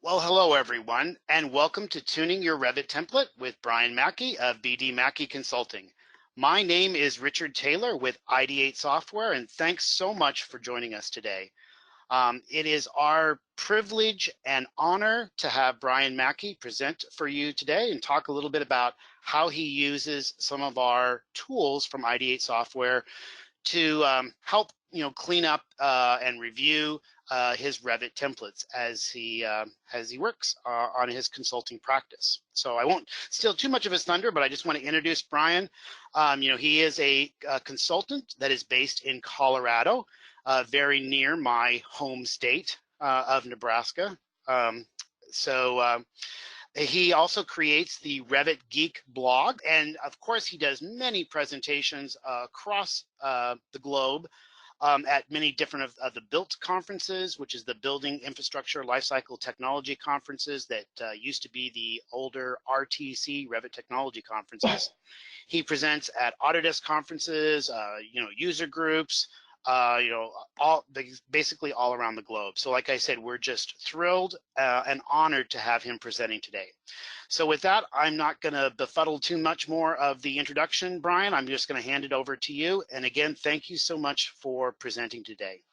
Well, hello everyone, and welcome to Tuning Your Revit Template with Brian Mackey of BD Mackey Consulting. My name is Richard Taylor with Ideate Software, and thanks so much for joining us today. It is our privilege and honor to have Brian Mackey present for you today and talk a little bit about how he uses some of our tools from Ideate Software to help clean up and review his Revit templates as he works on his consulting practice. So I won't steal too much of his thunder, but I just want to introduce Brian. He is a consultant that is based in Colorado, very near my home state of Nebraska. He also creates the Revit Geek blog, and of course he does many presentations across the globe at many different of the BILT conferences, which is the Building Infrastructure Lifecycle Technology conferences that used to be the older RTC, Revit Technology conferences. He presents at Autodesk conferences, user groups, basically all around the globe. So like I said, we're just thrilled and honored to have him presenting today. So with that, I'm not going to befuddle too much more of the introduction, Brian. I'm just going to hand it over to you. And again, thank you so much for presenting today.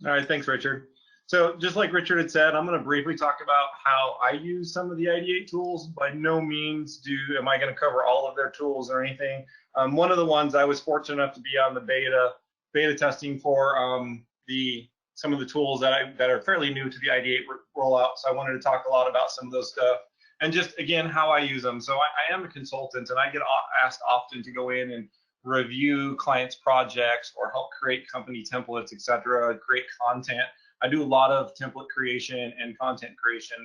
All right, thanks, Richard. So just like Richard had said, I'm going to briefly talk about how I use some of the Ideate tools. By no means am I going to cover all of their tools or anything. One of the ones I was fortunate enough to be on the beta testing for some of the tools that are fairly new to the Ideate rollout. So I wanted to talk a lot about some of those stuff and just again how I use them. So I am a consultant and I get asked often to go in and review clients' projects or help create company templates, etc., create content. I do a lot of template creation and content creation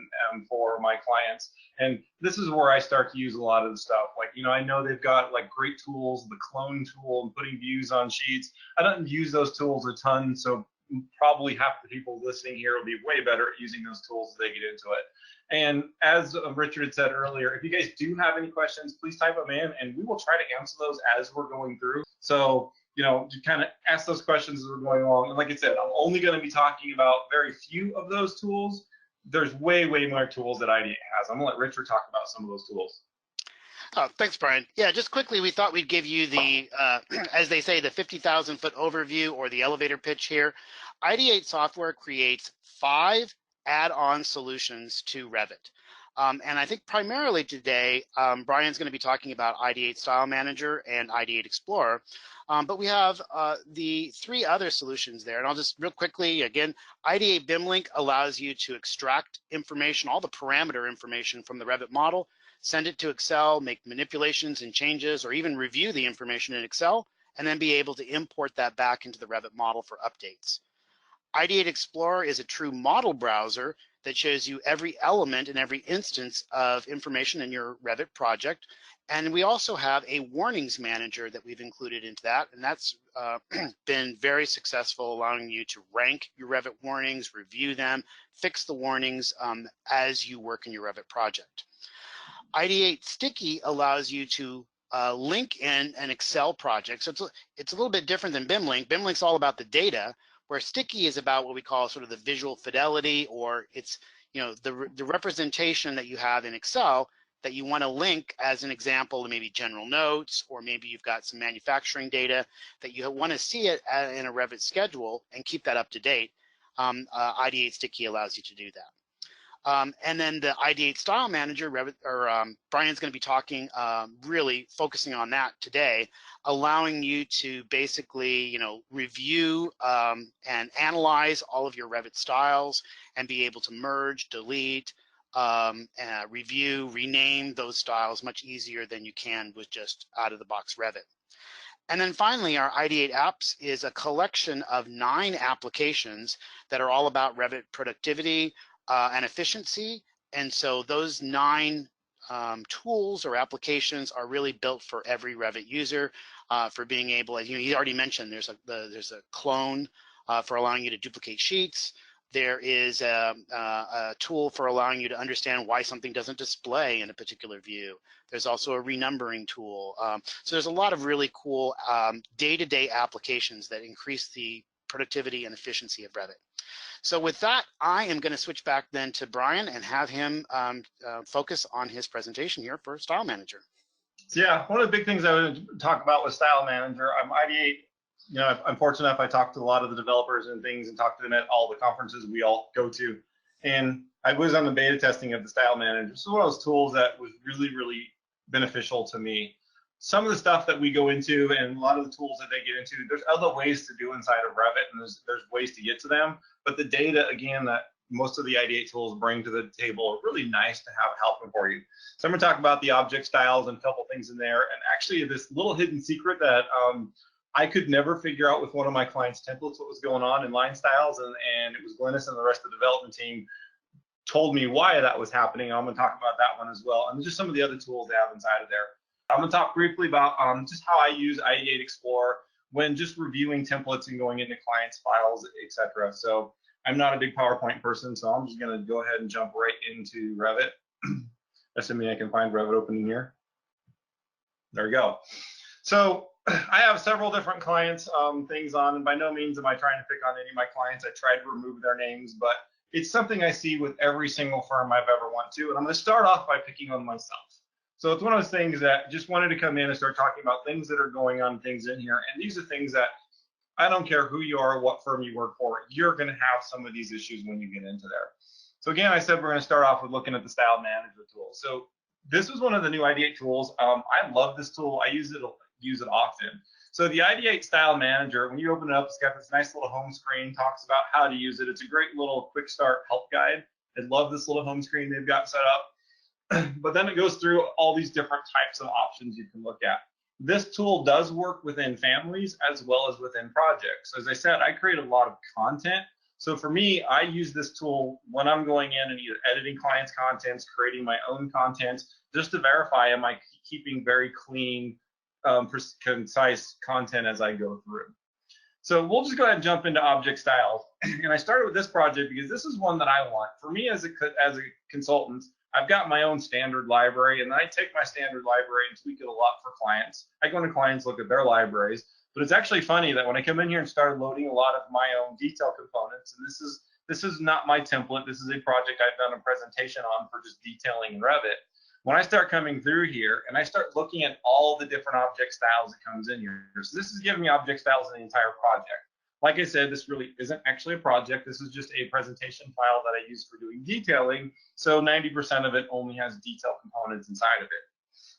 for my clients. And this is where I start to use a lot of the stuff. Like, I know they've got like great tools, the clone tool and putting views on sheets. I don't use those tools a ton, so probably half the people listening here will be way better at using those tools as they get into it. And as Richard had said earlier, if you guys do have any questions, please type them in and we will try to answer those as we're going through. So, to kind of ask those questions as we're going along. And like I said, I'm only going to be talking about very few of those tools. There's way, way more tools that Ideate has. I'm going to let Richard talk about some of those tools. Oh, thanks, Brian. Yeah, just quickly, we thought we'd give you the, as they say, the 50,000-foot overview or the elevator pitch here. Ideate Software creates 5 add-on solutions to Revit. And I think primarily today, Brian's going to be talking about Ideate StyleManager and Ideate Explorer. But we have the 3 other solutions there. And I'll just real quickly, again, Ideate BIM Link allows you to extract information, all the parameter information from the Revit model, send it to Excel, make manipulations and changes, or even review the information in Excel, and then be able to import that back into the Revit model for updates. Ideate Explorer is a true model browser that shows you every element and every instance of information in your Revit project. And we also have a warnings manager that we've included into that, and that's been very successful, allowing you to rank your Revit warnings, review them, fix the warnings as you work in your Revit project. Ideate Sticky allows you to link in an Excel project. So it's a little bit different than BIM Link. BIM Link's all about the data, where Sticky is about what we call sort of the visual fidelity, or it's the representation that you have in Excel that you want to link as an example to maybe general notes, or maybe you've got some manufacturing data that you want to see it in a Revit schedule and keep that up to date. Ideate Sticky allows you to do that. And then the Ideate StyleManager, Brian's going to be talking, really focusing on that today, allowing you to basically, review and analyze all of your Revit styles and be able to merge, delete, review, rename those styles much easier than you can with just out-of-the-box Revit. And then finally, our Ideate Apps is a collection of 9 applications that are all about Revit productivity, and efficiency. And so those 9 tools or applications are really built for every Revit user for being able, as he already mentioned, there's a clone for allowing you to duplicate sheets. There is a tool for allowing you to understand why something doesn't display in a particular view. There's also a renumbering tool. So there's a lot of really cool day-to-day applications that increase the productivity and efficiency of Revit. So with that, I am going to switch back then to Brian and have him focus on his presentation here for StyleManager. So yeah, one of the big things I would talk about with StyleManager, Ideate, you know, I'm fortunate enough, I talk to a lot of the developers and things and talk to them at all the conferences we all go to. And I was on the beta testing of the StyleManager. So one of those tools that was really, really beneficial to me. Some of the stuff that we go into and a lot of the tools that they get into, there's other ways to do inside of Revit, and there's ways to get to them. But the data, again, that most of the Ideate tools bring to the table are really nice to have helping for you. So I'm going to talk about the object styles and a couple things in there. And actually, this little hidden secret that I could never figure out with one of my clients' templates what was going on in line styles, and it was Glennis and the rest of the development team told me why that was happening. I'm going to talk about that one as well, and just some of the other tools they have inside of there. I'm going to talk briefly about just how I use Ideate Explorer when just reviewing templates and going into clients' files, etc. So I'm not a big PowerPoint person, so I'm just going to go ahead and jump right into Revit, assuming I can find Revit open in here. There we go. So I have several different clients things on, and by no means am I trying to pick on any of my clients. I try to remove their names, but it's something I see with every single firm I've ever went to, and I'm going to start off by picking on myself. So it's one of those things that just wanted to come in and start talking about things that are going on, things in here. And these are things that I don't care who you are, what firm you work for, you're going to have some of these issues when you get into there. So again, I said we're going to start off with looking at the StyleManager tool. So this was one of the new Ideate tools. I love this tool. I use it often. So the Ideate StyleManager, when you open it up, it's got this nice little home screen, talks about how to use it. It's a great little quick start help guide. I love this little home screen they've got set up. But then it goes through all these different types of options you can look at. This tool does work within families as well as within projects. As I said, I create a lot of content. So for me, I use this tool when I'm going in and either editing clients' contents, creating my own content, just to verify am I keeping very clean, concise content as I go through. So we'll just go ahead and jump into object styles. And I started with this project because this is one that I want. For me as a consultant, I've got my own standard library, and I take my standard library and tweak it a lot for clients. I go into clients, look at their libraries, but it's actually funny that when I come in here and start loading a lot of my own detail components, and this is not my template, this is a project I've done a presentation on for just detailing in Revit. When I start coming through here and I start looking at all the different object styles that comes in here, so this is giving me object styles in the entire project. Like I said, this really isn't actually a project. This is just a presentation file that I use for doing detailing. So 90% of it only has detail components inside of it.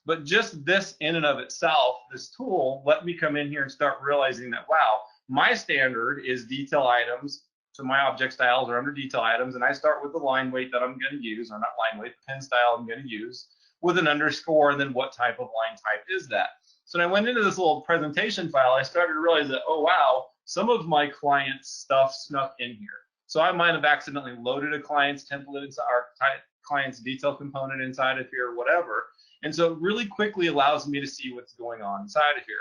But just this in and of itself, this tool, let me come in here and start realizing that, wow, my standard is detail items. So my object styles are under detail items, and I start with the line weight that I'm going to use, or not line weight, the pen style I'm going to use, with an underscore, and then what type of line type is that. So when I went into this little presentation file, I started to realize that, oh, wow, some of my client's stuff snuck in here. So I might have accidentally loaded a client's template inside, or client's detail component inside of here, or whatever. And so it really quickly allows me to see what's going on inside of here.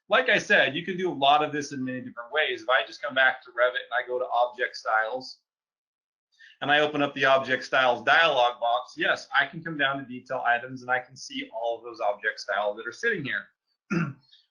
Like I said, you can do a lot of this in many different ways. If I just come back to Revit and I go to Object Styles, and I open up the Object Styles dialog box, yes, I can come down to detail items and I can see all of those object styles that are sitting here.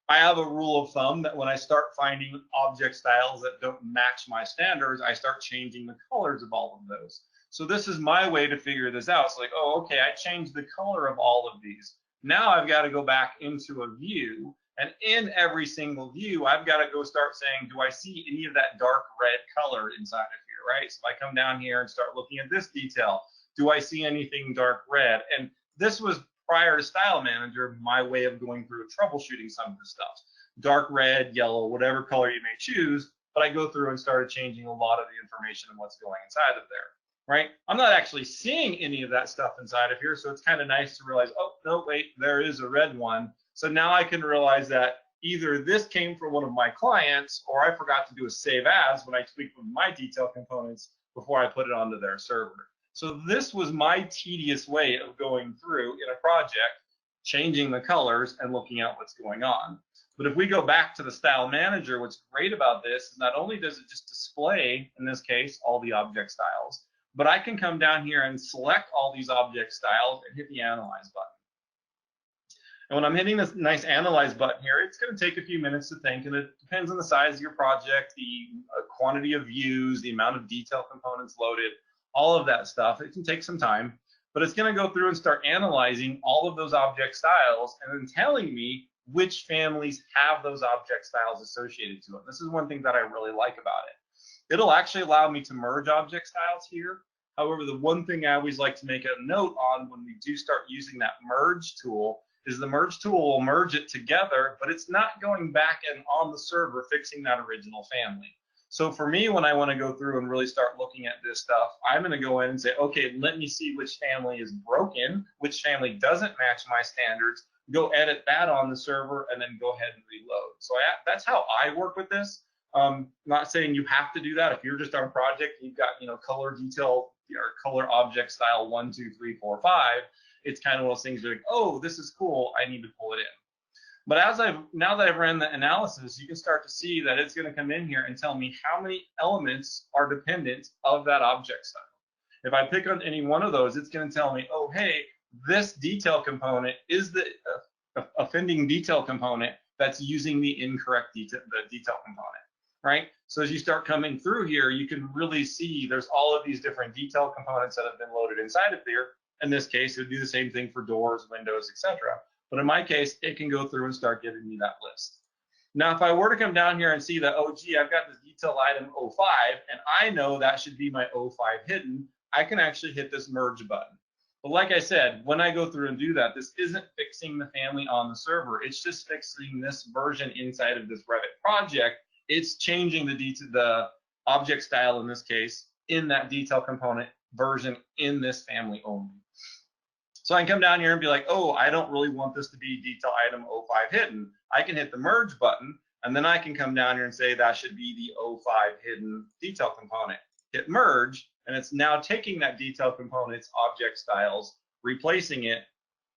I have a rule of thumb that when I start finding object styles that don't match my standards, I start changing the colors of all of those. So this is my way to figure this out. It's like, oh, okay, I changed the color of all of these. Now I've got to go back into a view, and in every single view, I've got to go start saying, do I see any of that dark red color inside of here, right? So if I come down here and start looking at this detail, do I see anything dark red? And this was prior to StyleManager, my way of going through and troubleshooting some of this stuff. Dark red, yellow, whatever color you may choose, but I go through and started changing a lot of the information and what's going inside of there, right? I'm not actually seeing any of that stuff inside of here, so it's kind of nice to realize, oh, no, wait, there is a red one. So now I can realize that either this came from one of my clients, or I forgot to do a save as when I tweaked with my detail components before I put it onto their server. So this was my tedious way of going through in a project, changing the colors and looking at what's going on. But if we go back to the StyleManager, what's great about this is not only does it just display, in this case, all the object styles, but I can come down here and select all these object styles and hit the Analyze button. And when I'm hitting this nice analyze button here, it's going to take a few minutes to think, and it depends on the size of your project, the quantity of views, the amount of detail components loaded, all of that stuff. It can take some time, but it's going to go through and start analyzing all of those object styles and then telling me which families have those object styles associated to them. This is one thing that I really like about it. It'll actually allow me to merge object styles here. However, the one thing I always like to make a note on when we do start using that merge tool is the merge tool will merge it together, but it's not going back and on the server fixing that original family. So for me, when I want to go through and really start looking at this stuff, I'm going to go in and say, okay, let me see which family is broken, which family doesn't match my standards, go edit that on the server, and then go ahead and reload. So that's how I work with this. Not saying you have to do that. If you're just on a project, you've got, you know, color detail or color object style 1, 2, 3, 4, 5. It's kind of one of those things you're like, oh, this is cool, I need to pull it in. But now that I've ran the analysis, you can start to see that it's going to come in here and tell me how many elements are dependent of that object style. If I pick on any one of those, it's going to tell me, oh, hey, this detail component is the offending detail component that's using the incorrect detail component, right? So as you start coming through here, you can really see there's all of these different detail components that have been loaded inside of there. In this case, it would do the same thing for doors, windows, etc. But in my case, it can go through and start giving me that list. Now, if I were to come down here and see that, oh, gee, I've got this detail item 05, and I know that should be my 05 hidden, I can actually hit this merge button. But like I said, when I go through and do that, this isn't fixing the family on the server. It's just fixing this version inside of this Revit project. It's changing the object style in this case in that detail component version in this family only. So I can come down here and be like, oh, I don't really want this to be detail item 05 hidden. I can hit the merge button, and then I can come down here and say that should be the 05 hidden detail component. Hit merge, and it's now taking that detail component's object styles, replacing it,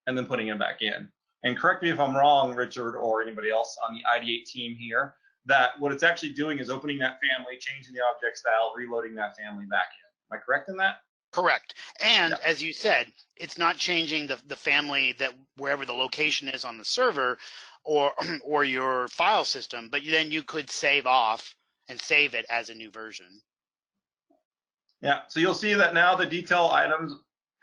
and then putting it back in. And correct me if I'm wrong, Richard, or anybody else on the Ideate team here, that what it's actually doing is opening that family, changing the object style, reloading that family back in. Am I correct in that? Correct. And Yeah. as you said, it's not changing the family that wherever the location is on the server or your file system, but then you could save off and save it as a new version. Yeah, so you'll see that now the detail items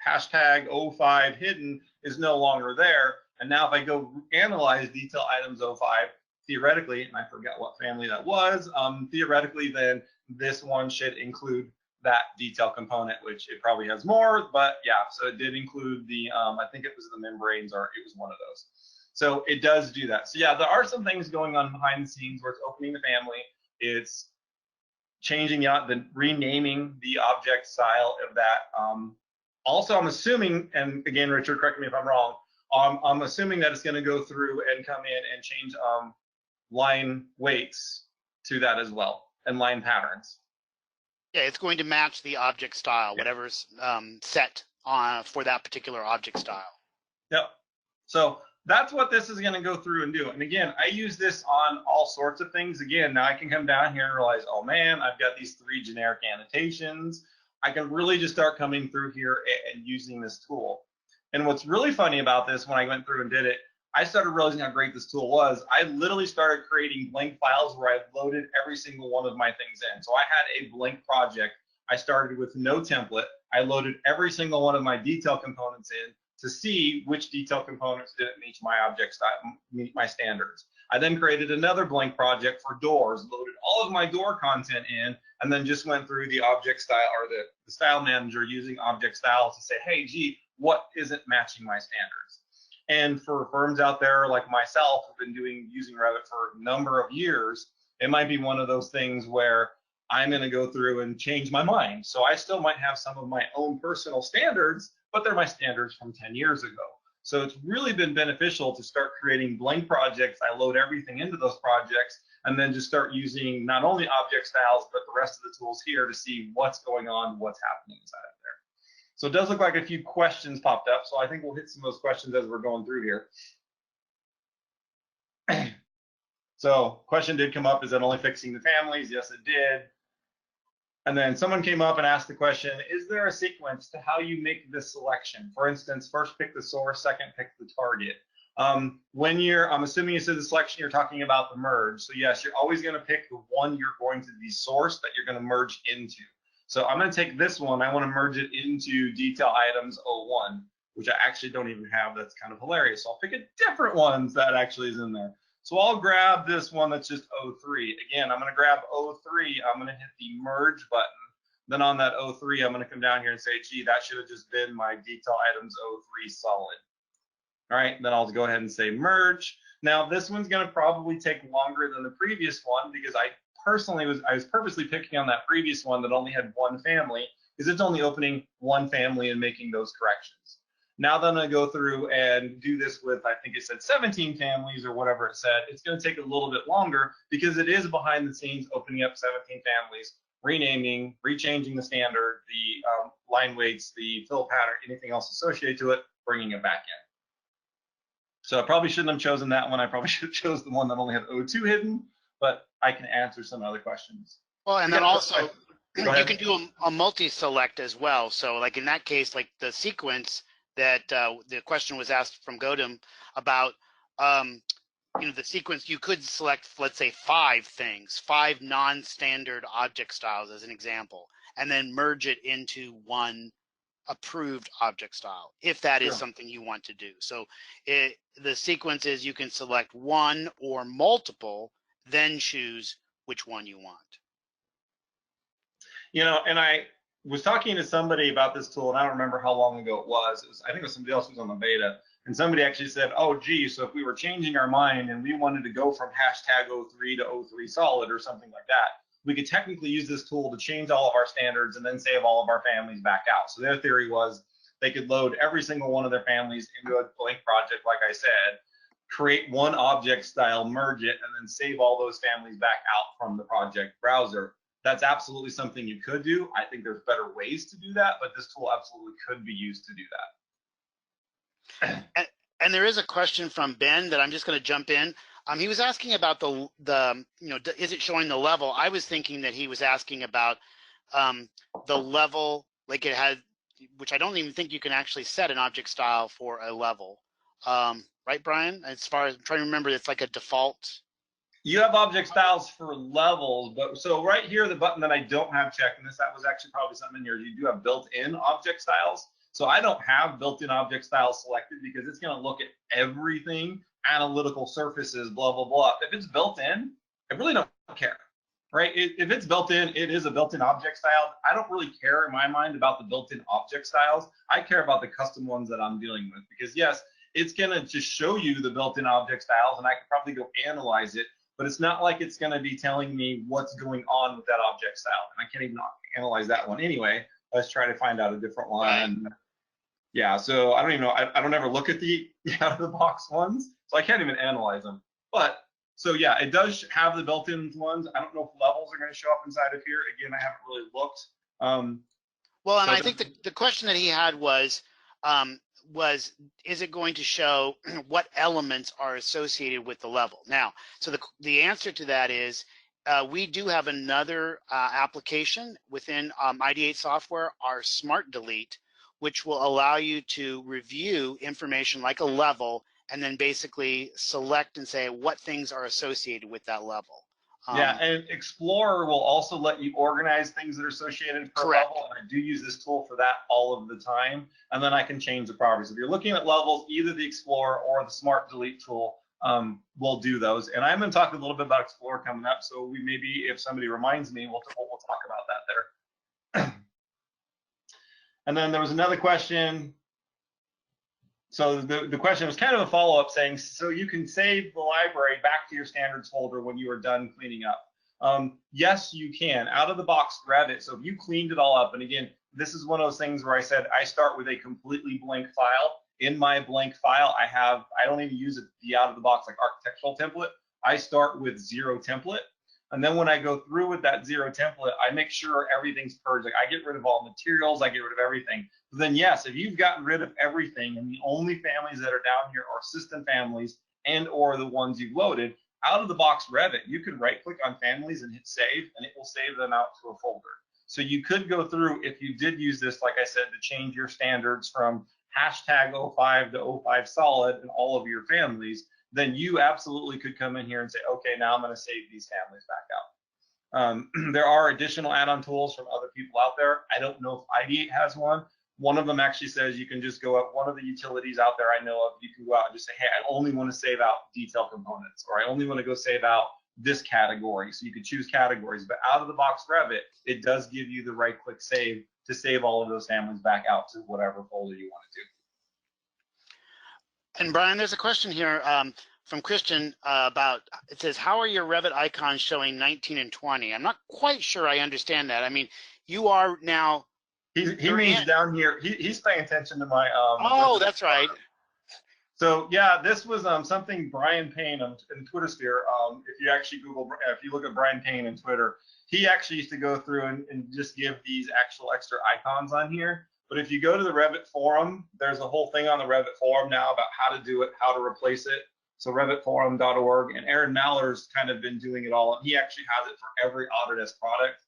hashtag 05 hidden is no longer there. And now if I go analyze detail items 05, theoretically, and I forgot what family that was, theoretically then this one should include that detail component, which it probably has more, but yeah, so it did include the, I think it was the membranes, or it was one of those. So it does do that. So yeah, there are some things going on behind the scenes where it's opening the family, it's changing the renaming the object style of that. Also, I'm assuming, and again, Richard, correct me if I'm wrong, I'm assuming that it's going to go through and come in and change line weights to that as well, and line patterns. Yeah, it's going to match the object style, Yeah. whatever's set on for that particular object style. Yep. So that's what this is going to go through and do. And again, I use this on all sorts of things. Again, now I can come down here and realize, oh man, I've got these 3 generic annotations. I can really just start coming through here and using this tool. And what's really funny about this, when I went through and did it, I started realizing how great this tool was. I literally started creating blank files where I loaded every single one of my things in. So I had a blank project. I started with no template. I loaded every single one of my detail components in to see which detail components didn't meet my object style, meet my standards. I then created another blank project for doors, loaded all of my door content in, and then just went through the object style or the style manager using object styles to say, hey, gee, what isn't matching my standards? And for firms out there like myself who've been using Revit for a number of years, it might be one of those things where I'm going to go through and change my mind. So I still might have some of my own personal standards, but they're my standards from 10 years ago. So it's really been beneficial to start creating blank projects. I load everything into those projects and then just start using not only object styles, but the rest of the tools here to see what's going on, what's happening inside of there. So it does look like a few questions popped up. So I think we'll hit some of those questions as we're going through here. So question did come up, is that only fixing the families? Yes, it did. And then someone came up and asked the question, is there a sequence to how you make this selection? For instance, first pick the source, second pick the target. When you're, I'm assuming you said the selection, you're talking about the merge. So yes, you're always going to pick the one you're going to the source that you're going to merge into. So I'm going to take this one. I want to merge it into detail items 01, which I actually don't even have. That's kind of hilarious. So I'll pick a different one that actually is in there. So I'll grab this one that's just 03. Again, I'm going to grab 03. I'm going to hit the merge button. Then on that 03, I'm going to come down here and say, gee, that should have just been my detail items 03 solid. All right, then I'll go ahead and say merge. Now this one's going to probably take longer than the previous one because I was purposely picking on that previous one that only had one family because it's only opening one family and making those corrections. Now that I'm going to go through and do this with, I think it said 17 families or whatever it said, it's going to take a little bit longer because it is behind the scenes opening up 17 families, renaming, rechanging the standard, the line weights, the fill pattern, anything else associated to it, bringing it back in. So I probably shouldn't have chosen that one. I probably should have chosen the one that only had 02 hidden, but I can answer some other questions. Well, and then also you ahead. can do a multi-select as well. So like in that case, like the sequence that the question was asked from Godem about, you know, the sequence, you could select, let's say 5 things, 5 non-standard object styles as an example, and then merge it into one approved object style, if that is something you want to do. So the sequence is you can select one or multiple, then choose which one you want. You know, and I was talking to somebody about this tool, and I don't remember how long ago it was. I think it was somebody else who was on the beta, and somebody actually said, oh, gee, so if we were changing our mind and we wanted to go from hashtag 03 to 03 solid or something like that, we could technically use this tool to change all of our standards and then save all of our families back out. So their theory was they could load every single one of their families into a blank project, like I said, create one object style, merge it, and then save all those families back out from the project browser. That's absolutely something you could do. I think there's better ways to do that, but this tool absolutely could be used to do that. And there is a question from Ben that I'm just going to jump in. He was asking about the you know, is it showing the level? I was thinking that he was asking about the level, like it had, which I don't even think you can actually set an object style for a level. Right, Brian? As far as I'm trying to remember, it's like a default. You have object styles for levels, but so right here, the button that I don't have checked, and that was actually probably something in here, you do have built-in object styles. So I don't have built-in object styles selected because it's going to look at everything, analytical surfaces, blah, blah, blah. If it's built in, I really don't care, right? If it's built in, it is a built-in object style. I don't really care in my mind about the built-in object styles. I care about the custom ones that I'm dealing with because yes, it's going to just show you the built-in object styles and I could probably go analyze it, but it's not like it's going to be telling me what's going on with that object style. And I can't even analyze that one anyway. Let's try to find out a different one. Yeah, so I don't even know. I don't ever look at the out of the box ones, so I can't even analyze them. But so yeah, it does have the built-in ones. I don't know if levels are going to show up inside of here. Again, I haven't really looked. Well, and I think the question that he had was is it going to show what elements are associated with the level? Now, so the answer to that is we do have another application within Ideate software, our Smart Delete, which will allow you to review information like a level and then basically select and say what things are associated with that level. Yeah, and Explorer will also let you organize things that are associated per level, and I do use this tool for that all of the time, and then I can change the properties. If you're looking at levels, either the Explorer or the Smart Delete tool will do those, and I'm going to talk a little bit about Explorer coming up, so we maybe, if somebody reminds me, we'll talk about that there. And then there was another question. So the question was kind of a follow-up saying, so you can save the library back to your standards folder when you are done cleaning up. Yes, you can. Out of the box, Revit. So if you cleaned it all up, and again, this is one of those things where I said I start with a completely blank file. In my blank file, I don't even use the out of the box like architectural template. I start with 0 template. And then when I go through with that 0 template, I make sure everything's purged. Like I get rid of all materials, I get rid of everything. But then yes, if you've gotten rid of everything and the only families that are down here are system families and or the ones you've loaded, out of the box Revit, you can right click on families and hit save, and it will save them out to a folder. So you could go through, if you did use this, like I said, to change your standards from hashtag #05 to #05 solid in all of your families, then you absolutely could come in here and say, okay, now I'm going to save these families back out. There are additional add-on tools from other people out there. I don't know if Ideate has one. One of them actually says you can just go up, one of the utilities out there I know of, you can go out and just say, hey, I only want to save out detail components, or I only want to go save out this category. So you could choose categories, but out of the box Revit, it does give you the right click save to save all of those families back out to whatever folder you want to do. And Brian, there's a question here from Christian about, it says, how are your Revit icons showing 19 and 20? I'm not quite sure I understand that. I mean, you are now. He means down here, he's paying attention to my. Oh, that's right. So yeah, this was something Brian Payne in Twitter sphere. If you actually Google, if you look at Brian Payne in Twitter, he actually used to go through and just give these actual extra icons on here. But if you go to the Revit forum, there's a whole thing on the Revit forum now about how to do it, how to replace it. So revitforum.org, and Aaron Maller's kind of been doing it all, and he actually has it for every Autodesk product.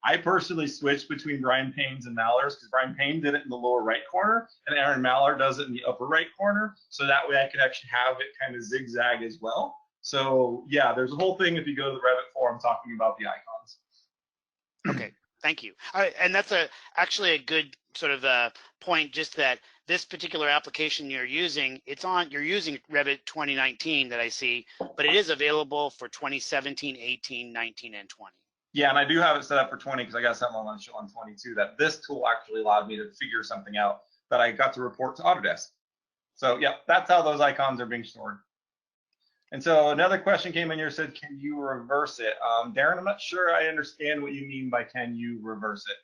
I personally switched between Brian Payne's and Maller's because Brian Payne did it in the lower right corner and Aaron Maller does it in the upper right corner. So that way I could actually have it kind of zigzag as well. So yeah, there's a whole thing if you go to the Revit forum talking about the icons. Okay, thank you. And that's actually a good sort of point, just that this particular application you're using, you're using Revit 2019 that I see, but it is available for 2017, 18, 19, and 20. Yeah, and I do have it set up for 20 because I got something I want to show on 22 that this tool actually allowed me to figure something out that I got to report to Autodesk. So yeah, that's how those icons are being stored. And so another question came in here, said, can you reverse it? Darren, I'm not sure I understand what you mean by can you reverse it.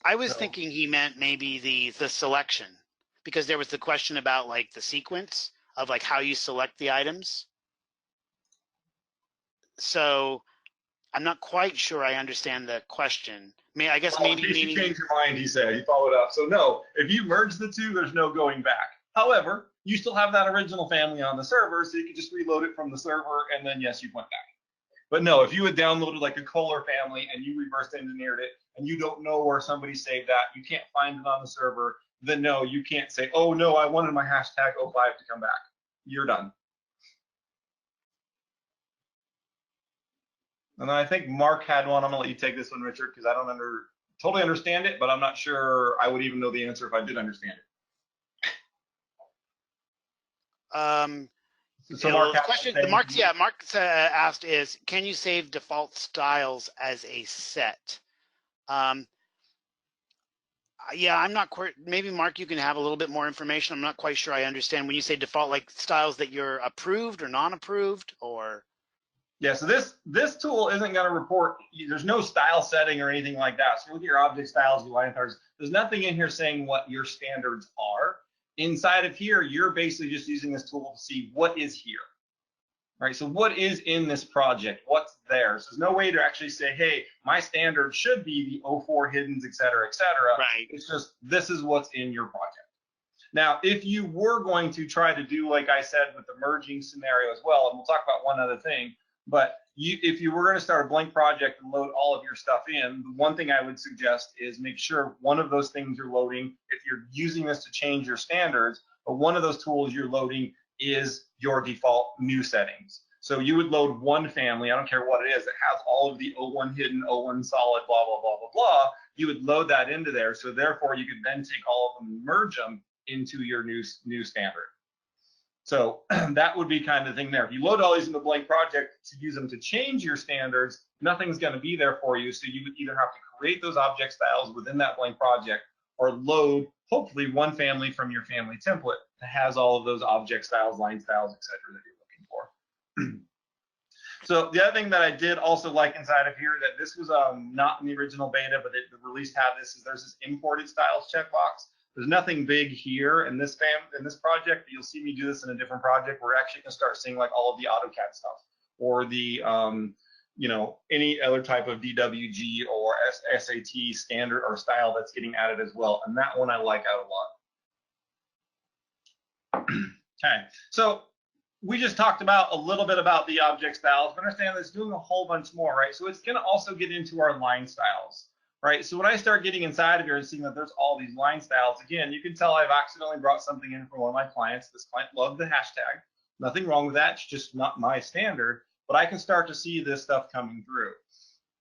I was thinking he meant maybe the selection, because there was the question about like the sequence of like how you select the items. So I'm not quite sure I understand the question. I guess maybe you changed your mind, he said. He followed up. So no, if you merge the two, there's no going back. However, you still have that original family on the server, so you can just reload it from the server, and then yes, you went back. But no, if you had downloaded like a Kohler family and you reverse engineered it, and you don't know where somebody saved that, you can't find it on the server, then no, you can't say, oh no, I wanted my hashtag #05 to come back. You're done. And then I think Mark had one. I'm gonna let you take this one, Richard, because I don't totally understand it, but I'm not sure I would even know the answer if I did understand it. So Mark, Mark asked is, can you save default styles as a set? Yeah, I'm not quite, maybe Mark, you can have a little bit more information. I'm not quite sure I understand when you say default, like styles that you're approved or non-approved, or. Yeah, so this tool isn't going to report, there's no style setting or anything like that. So look at your object styles, your line patterns. There's nothing in here saying what your standards are. Inside of here, you're basically just using this tool to see what is here. Right, so what is in this project? What's there? So there's no way to actually say, hey, my standard should be the 04 hiddens, et cetera, et cetera. Right. It's just, this is what's in your project. Now, if you were going to try to do, like I said, with the merging scenario as well, and we'll talk about one other thing, but if you were going to start a blank project and load all of your stuff in, the one thing I would suggest is make sure one of those things you're loading, if you're using this to change your standards, but one of those tools you're loading is your default new settings. So you would load one family, I don't care what it is, it has all of the 01 hidden, 01 solid, blah, blah, blah, blah, blah. You would load that into there. So therefore you could then take all of them and merge them into your new standard. So that would be kind of the thing there. If you load all these in the blank project to use them to change your standards, nothing's going to be there for you. So you would either have to create those object styles within that blank project or load, hopefully, one family from your family template that has all of those object styles, line styles, et cetera, that you're looking for. So the other thing that I did also like inside of here that this was not in the original beta, but the release had this, is there's this imported styles checkbox. There's nothing big here in this project, but you'll see me do this in a different project. We're actually going to start seeing like all of the AutoCAD stuff or the, you know, any other type of DWG or SAT standard or style that's getting added as well. And that one I like out a lot. Okay, so we just talked about a little bit about the object styles, but understand that it's doing a whole bunch more, right? So it's going to also get into our line styles. right? So when I start getting inside of here and seeing that there's all these line styles, again, you can tell I've accidentally brought something in for one of my clients. This client loved the hashtag. Nothing wrong with that. It's just not my standard, but I can start to see this stuff coming through.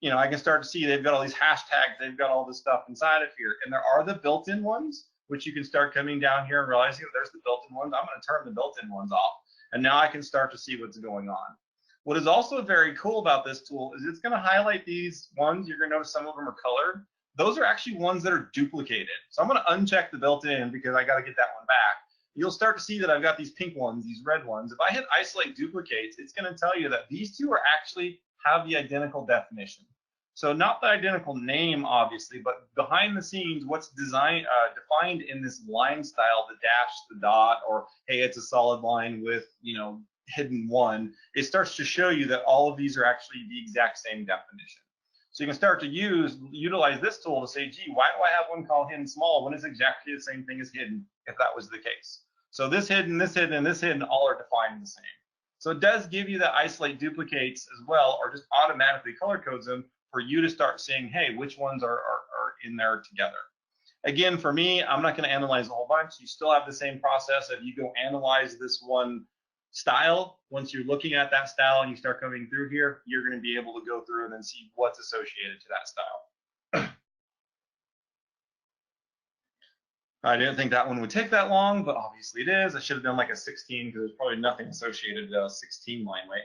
You know, I can start to see they've got all these hashtags, they've got all this stuff inside of here. And there are the built-in ones, which you can start coming down here and realizing there's the built-in ones. I'm going to turn the built-in ones off. And now I can start to see what's going on. What is also very cool about this tool is it's going to highlight these ones. You're going to notice some of them are colored. Those are actually ones that are duplicated. So I'm going to uncheck the built-in because I got to get that one back. You'll start to see that I've got these pink ones, these red ones. If I hit isolate duplicates, it's going to tell you that these two are actually have the identical definition. So not the identical name, obviously, but behind the scenes, what's defined in this line style, the dash, the dot, or hey, it's a solid line with, you know, hidden one, it starts to show you that all of these are actually the exact same definition. So you can start to utilize this tool to say, gee, why do I have one called hidden small when it's exactly the same thing as hidden, if that was the case? So this hidden, this hidden, and this hidden all are defined the same. So it does give you that isolate duplicates as well, or just automatically color codes them for you to start seeing, hey, which ones are in there together. Again, for me, I'm not going to analyze a whole bunch. You still have the same process. If you go analyze this one style, once you're looking at that style and you start coming through here, you're going to be able to go through and then see what's associated to that style. I didn't think that one would take that long, but obviously it is. I should have done like a 16 because there's probably nothing associated to a 16 line weight.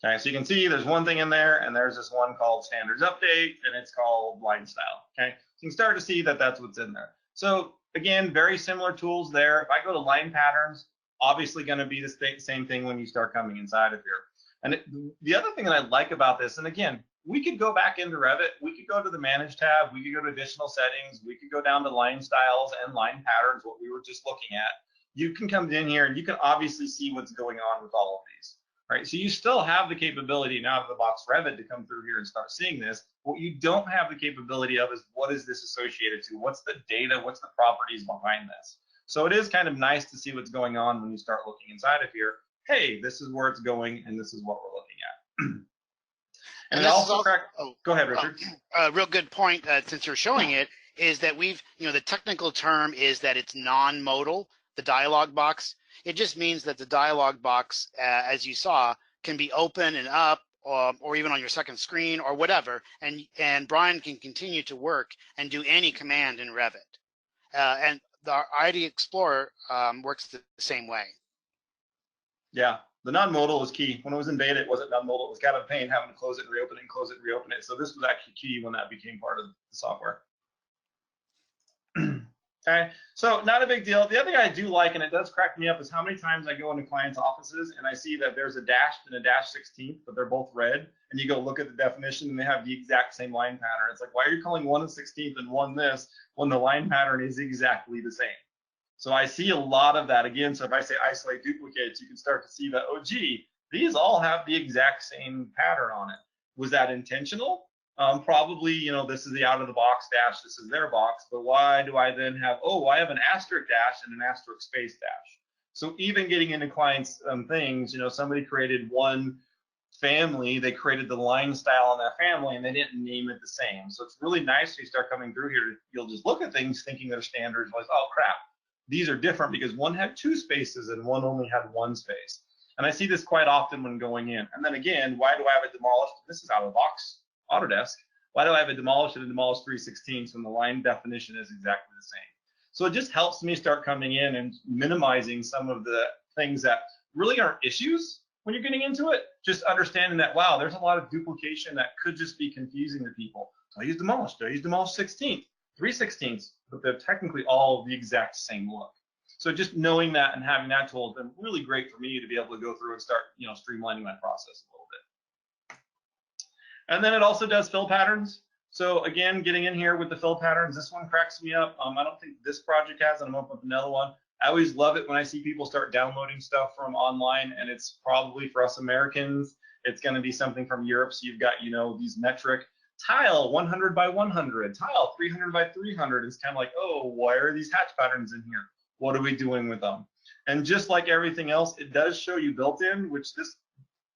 Okay, so you can see there's one thing in there, and there's this one called Standards Update, and it's called Line Style. Okay, so you can start to see that that's what's in there. So again, very similar tools there. If I go to Line Patterns, obviously going to be the same thing when you start coming inside of here. And the other thing that I like about this, and again, we could go back into Revit, we could go to the Manage tab, we could go to Additional Settings, we could go down to Line Styles and Line Patterns, what we were just looking at. You can come in here and you can obviously see what's going on with all of these. Right, so you still have the capability now of the box Revit to come through here and start seeing this. What you don't have the capability of is what is this associated to? What's the data? What's the properties behind this? So it is kind of nice to see what's going on when you start looking inside of here. Hey, this is where it's going, and this is what we're looking at. And this also, go ahead, Richard. A real good point, since you're showing it, is that we've, the technical term is that it's non-modal, the dialog box. It just means that the dialog box, as you saw, can be open and up, or even on your second screen or whatever, and Brian can continue to work and do any command in Revit. And the Ideate Explorer works the same way. Yeah, the non-modal was key. When it was in beta, it wasn't non-modal. It was kind of a pain having to close it and reopen it and close it and reopen it. So this was actually key when that became part of the software. Okay, so not a big deal. The other thing I do like, and it does crack me up, is how many times I go into clients' offices and I see that there's a dash and a dash 16th, but they're both red, and you go look at the definition and they have the exact same line pattern. It's like, why are you calling one a 16th and one this when the line pattern is exactly the same? So I see a lot of that again. So if I say isolate duplicates, you can start to see that, oh, gee, these all have the exact same pattern on it. Was that intentional? Probably, this is the out of the box dash, this is their box, but why do I then have, oh, I have an asterisk dash and an asterisk space dash. So even getting into clients' things, somebody created one family, they created the line style in that family and they didn't name it the same. So it's really nice when you start coming through here, you'll just look at things thinking they're standards, like, oh crap, these are different because one had 2 spaces and one only had 1 space. And I see this quite often when going in. And then again, why do I have it demolished? This is out of the box. Autodesk. Why do I have it demolished and demolished 3/16 when the line definition is exactly the same? So it just helps me start coming in and minimizing some of the things that really aren't issues when you're getting into it. Just understanding that, wow, there's a lot of duplication that could just be confusing to people. So I use demolished. Do I use demolished 16th, 3/16, but they're technically all the exact same look. So just knowing that and having that tool has been really great for me to be able to go through and start, streamlining my process a little bit. And then it also does fill patterns. So again, getting in here with the fill patterns, this one cracks me up. I don't think this project has, and I'm open up another one. I always love it when I see people start downloading stuff from online, and it's probably for us Americans, it's going to be something from Europe. So you've got, these metric tile 100 by 100, tile 300 by 300. It's kind of like, oh, why are these hatch patterns in here? What are we doing with them? And just like everything else, it does show you built-in, which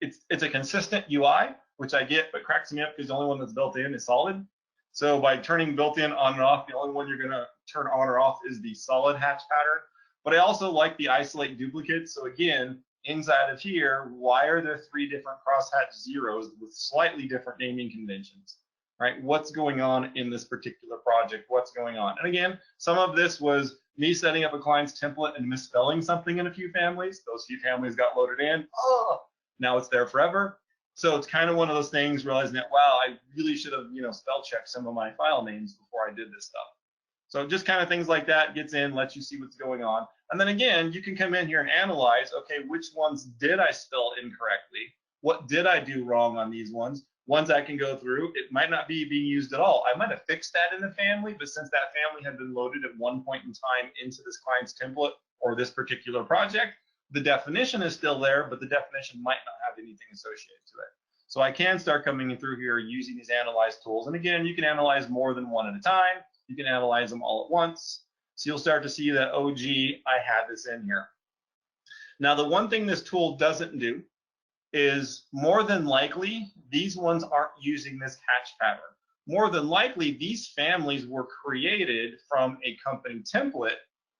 it's a consistent UI, which I get, but cracks me up because the only one that's built in is solid. So by turning built-in on and off, the only one you're gonna turn on or off is the solid hatch pattern. But I also like the isolate duplicates. So again, inside of here, why are there 3 different crosshatch zeros with slightly different naming conventions? Right? What's going on in this particular project? What's going on? And again, some of this was me setting up a client's template and misspelling something in a few families. Those few families got loaded in. Oh, now it's there forever. So it's kind of one of those things, realizing that, wow, I really should have, spell checked some of my file names before I did this stuff. So just kind of things like that gets in, lets you see what's going on. And then again, you can come in here and analyze, okay, which ones did I spell incorrectly? What did I do wrong on these ones? Ones I can go through, it might not be being used at all. I might have fixed that in the family, but since that family had been loaded at one point in time into this client's template or this particular project, the definition is still there, but the definition might not have anything associated to it. So I can start coming through here using these analyze tools. And again, you can analyze more than one at a time. You can analyze them all at once. So you'll start to see that, oh, gee, I had this in here. Now, the one thing this tool doesn't do is more than likely, these ones aren't using this hatch pattern. More than likely, these families were created from a company template,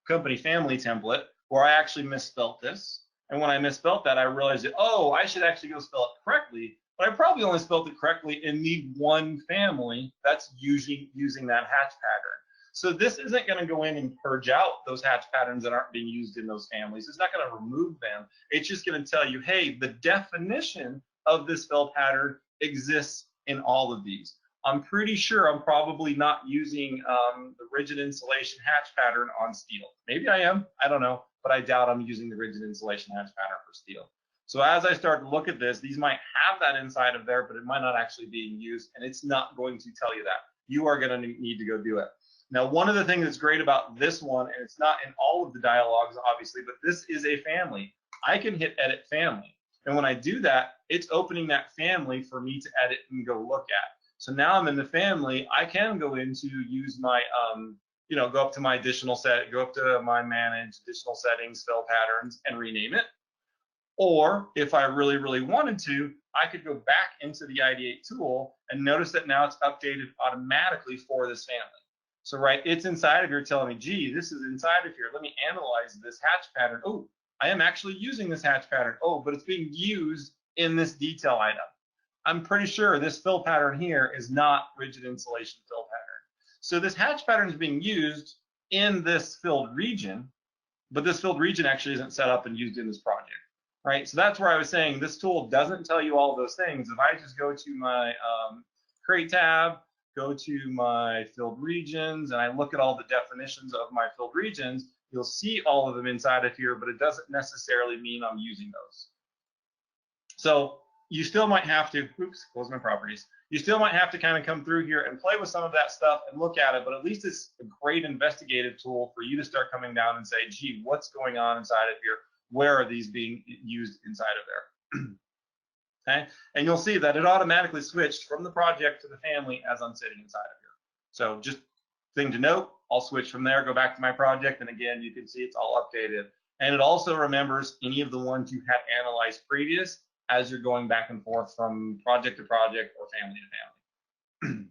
company family template, where I actually misspelled this. And when I misspelled that, I realized that, oh, I should actually go spell it correctly. But I probably only spelled it correctly in the one family that's using that hatch pattern. So this isn't going to go in and purge out those hatch patterns that aren't being used in those families. It's not going to remove them. It's just going to tell you, hey, the definition of this fill pattern exists in all of these. I'm pretty sure I'm probably not using the rigid insulation hatch pattern on steel. Maybe I am, I don't know, but I doubt I'm using the rigid insulation hatch pattern for steel. So as I start to look at this, these might have that inside of there, but it might not actually be used, and it's not going to tell you that. You are going to need to go do it. Now, one of the things that's great about this one, and it's not in all of the dialogues, obviously, but this is a family. I can hit edit family. And when I do that, it's opening that family for me to edit and go look at. So now I'm in the family, I can go into use my, go up to my additional set, go up to my manage additional settings, fill patterns, and rename it. Or if I really, really wanted to, I could go back into the Ideate tool and notice that now it's updated automatically for this family. So, right, it's inside of here telling me, gee, this is inside of here. Let me analyze this hatch pattern. Oh, I am actually using this hatch pattern. Oh, but it's being used in this detail item. I'm pretty sure this fill pattern here is not rigid insulation fill pattern. So this hatch pattern is being used in this filled region, but this filled region actually isn't set up and used in this project. Right, so that's where I was saying this tool doesn't tell you all of those things. If I just go to my create tab, go to my filled regions, and I look at all the definitions of my filled regions, you'll see all of them inside of here, but it doesn't necessarily mean I'm using those. So you still might have to, oops, close my properties. You still might have to kind of come through here and play with some of that stuff and look at it, but at least it's a great investigative tool for you to start coming down and say, gee, what's going on inside of here? Where are these being used inside of there? Okay, and you'll see that it automatically switched from the project to the family as I'm sitting inside of here. So just thing to note, I'll switch from there, go back to my project, and again, you can see it's all updated. And it also remembers any of the ones you had analyzed previous as you're going back and forth from project to project or family to family.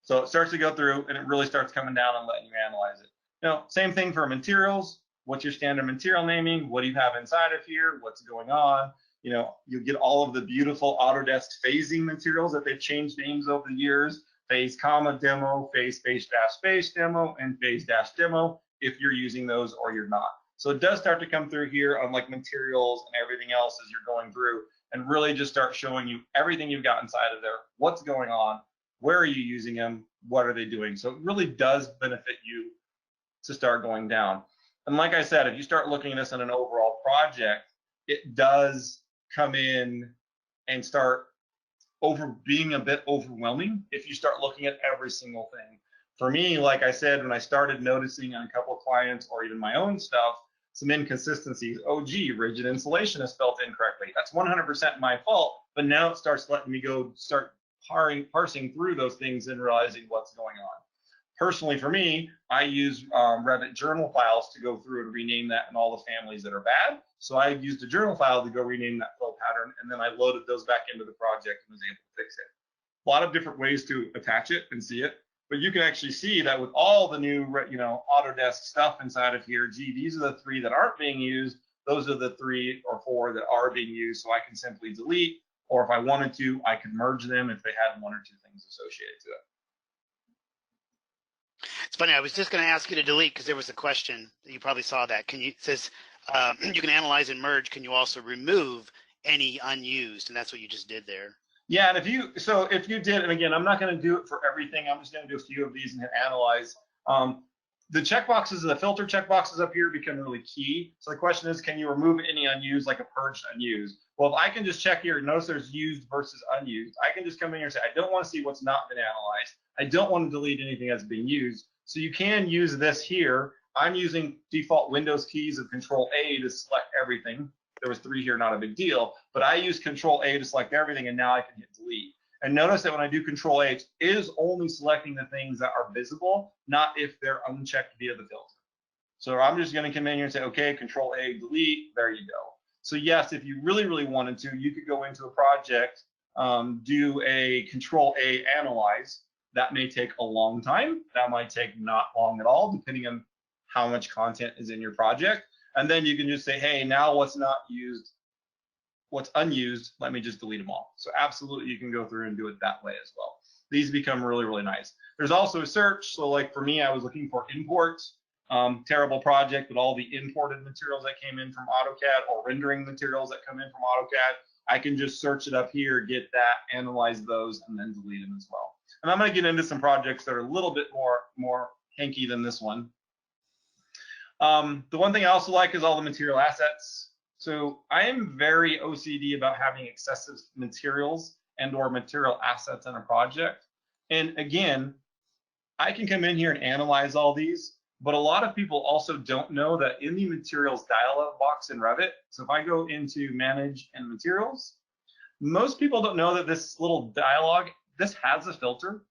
So it starts to go through and it really starts coming down and letting you analyze it. Now, same thing for materials. What's your standard material naming? What do you have inside of here? What's going on? You get all of the beautiful Autodesk phasing materials that they've changed names over the years. Phase comma demo, phase space dash space demo, and phase dash demo if you're using those or you're not. So it does start to come through here on like materials and everything else as you're going through and really just start showing you everything you've got inside of there, what's going on, where are you using them, what are they doing? So it really does benefit you to start going down. And like I said, if you start looking at this in an overall project, it does come in and start being a bit overwhelming if you start looking at every single thing. For me, like I said, when I started noticing on a couple of clients or even my own stuff, some inconsistencies, oh gee, rigid insulation is spelled incorrectly. That's 100% my fault, but now it starts letting me go start parsing through those things and realizing what's going on. Personally, for me, I use Revit journal files to go through and rename that in all the families that are bad. So I used a journal file to go rename that fill pattern, and then I loaded those back into the project and was able to fix it. A lot of different ways to attach it and see it, but you can actually see that with all the new, Autodesk stuff inside of here, gee, these are the 3 that aren't being used. Those are the 3 or 4 that are being used. So I can simply delete, or if I wanted to, I could merge them if they had 1 or 2 things associated to it. It's funny. I was just going to ask you to delete because there was a question. You probably saw that. It says you can analyze and merge. Can you also remove any unused? And that's what you just did there. Yeah, and if you did, and again, I'm not going to do it for everything. I'm just going to do a few of these and hit analyze. The checkboxes, the filter checkboxes up here become really key. So the question is, can you remove any unused, like a purged unused? Well, if I can just check here, notice there's used versus unused. I can just come in here and say, I don't want to see what's not been analyzed. I don't want to delete anything that's being used. So you can use this here. I'm using default Windows keys of Control A to select everything. There was 3 here, not a big deal, but I use Control A to select everything, and now I can hit delete. And notice that when I do Control A, it is only selecting the things that are visible, not if they're unchecked via the filter. So I'm just going to come in here and say, okay, Control A, delete. There you go. So yes, if you really, really wanted to, you could go into a project, do a Control A analyze. That may take a long time. That might take not long at all, depending on how much content is in your project. And then you can just say, hey, now what's not used, what's unused, let me just delete them all. So absolutely, you can go through and do it that way as well. These become really, really nice. There's also a search. So like for me, I was looking for imports. Terrible project with all the imported materials that came in from AutoCAD or rendering materials that come in from AutoCAD. I can just search it up here, get that, analyze those, and then delete them as well. And I'm going to get into some projects that are a little bit more hanky than this one. The one thing I also like is all the material assets. So I am very OCD about having excessive materials and or material assets in a project. And again, I can come in here and analyze all these, but a lot of people also don't know that in the materials dialog box in Revit, so if I go into manage and materials, most people don't know that this little dialog, this has a filter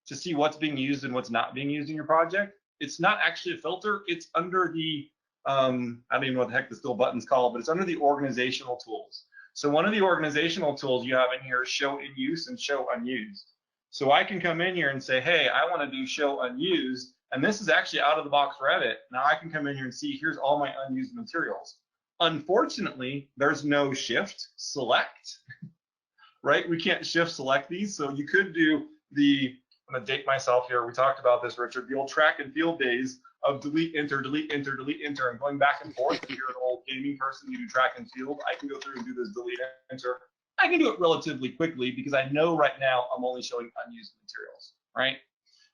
to see what's being used and what's not being used in your project. It's not actually a filter. It's under the, I don't even know what the heck this little button's called, but it's under the organizational tools. So one of the organizational tools you have in here is show in use and show unused. So I can come in here and say, hey, I want to do show unused, and this is actually out of the box Revit. Now I can come in here and see, here's all my unused materials. Unfortunately, there's no shift select, right? We can't shift select these. So you could do the, I'm gonna date myself here. We talked about this, Richard, the old track and field days of delete, enter, delete, enter, delete, enter, and going back and forth. If you're an old gaming person, you do track and field. I can go through and do this delete, enter. I can do it relatively quickly because I know right now I'm only showing unused materials, right?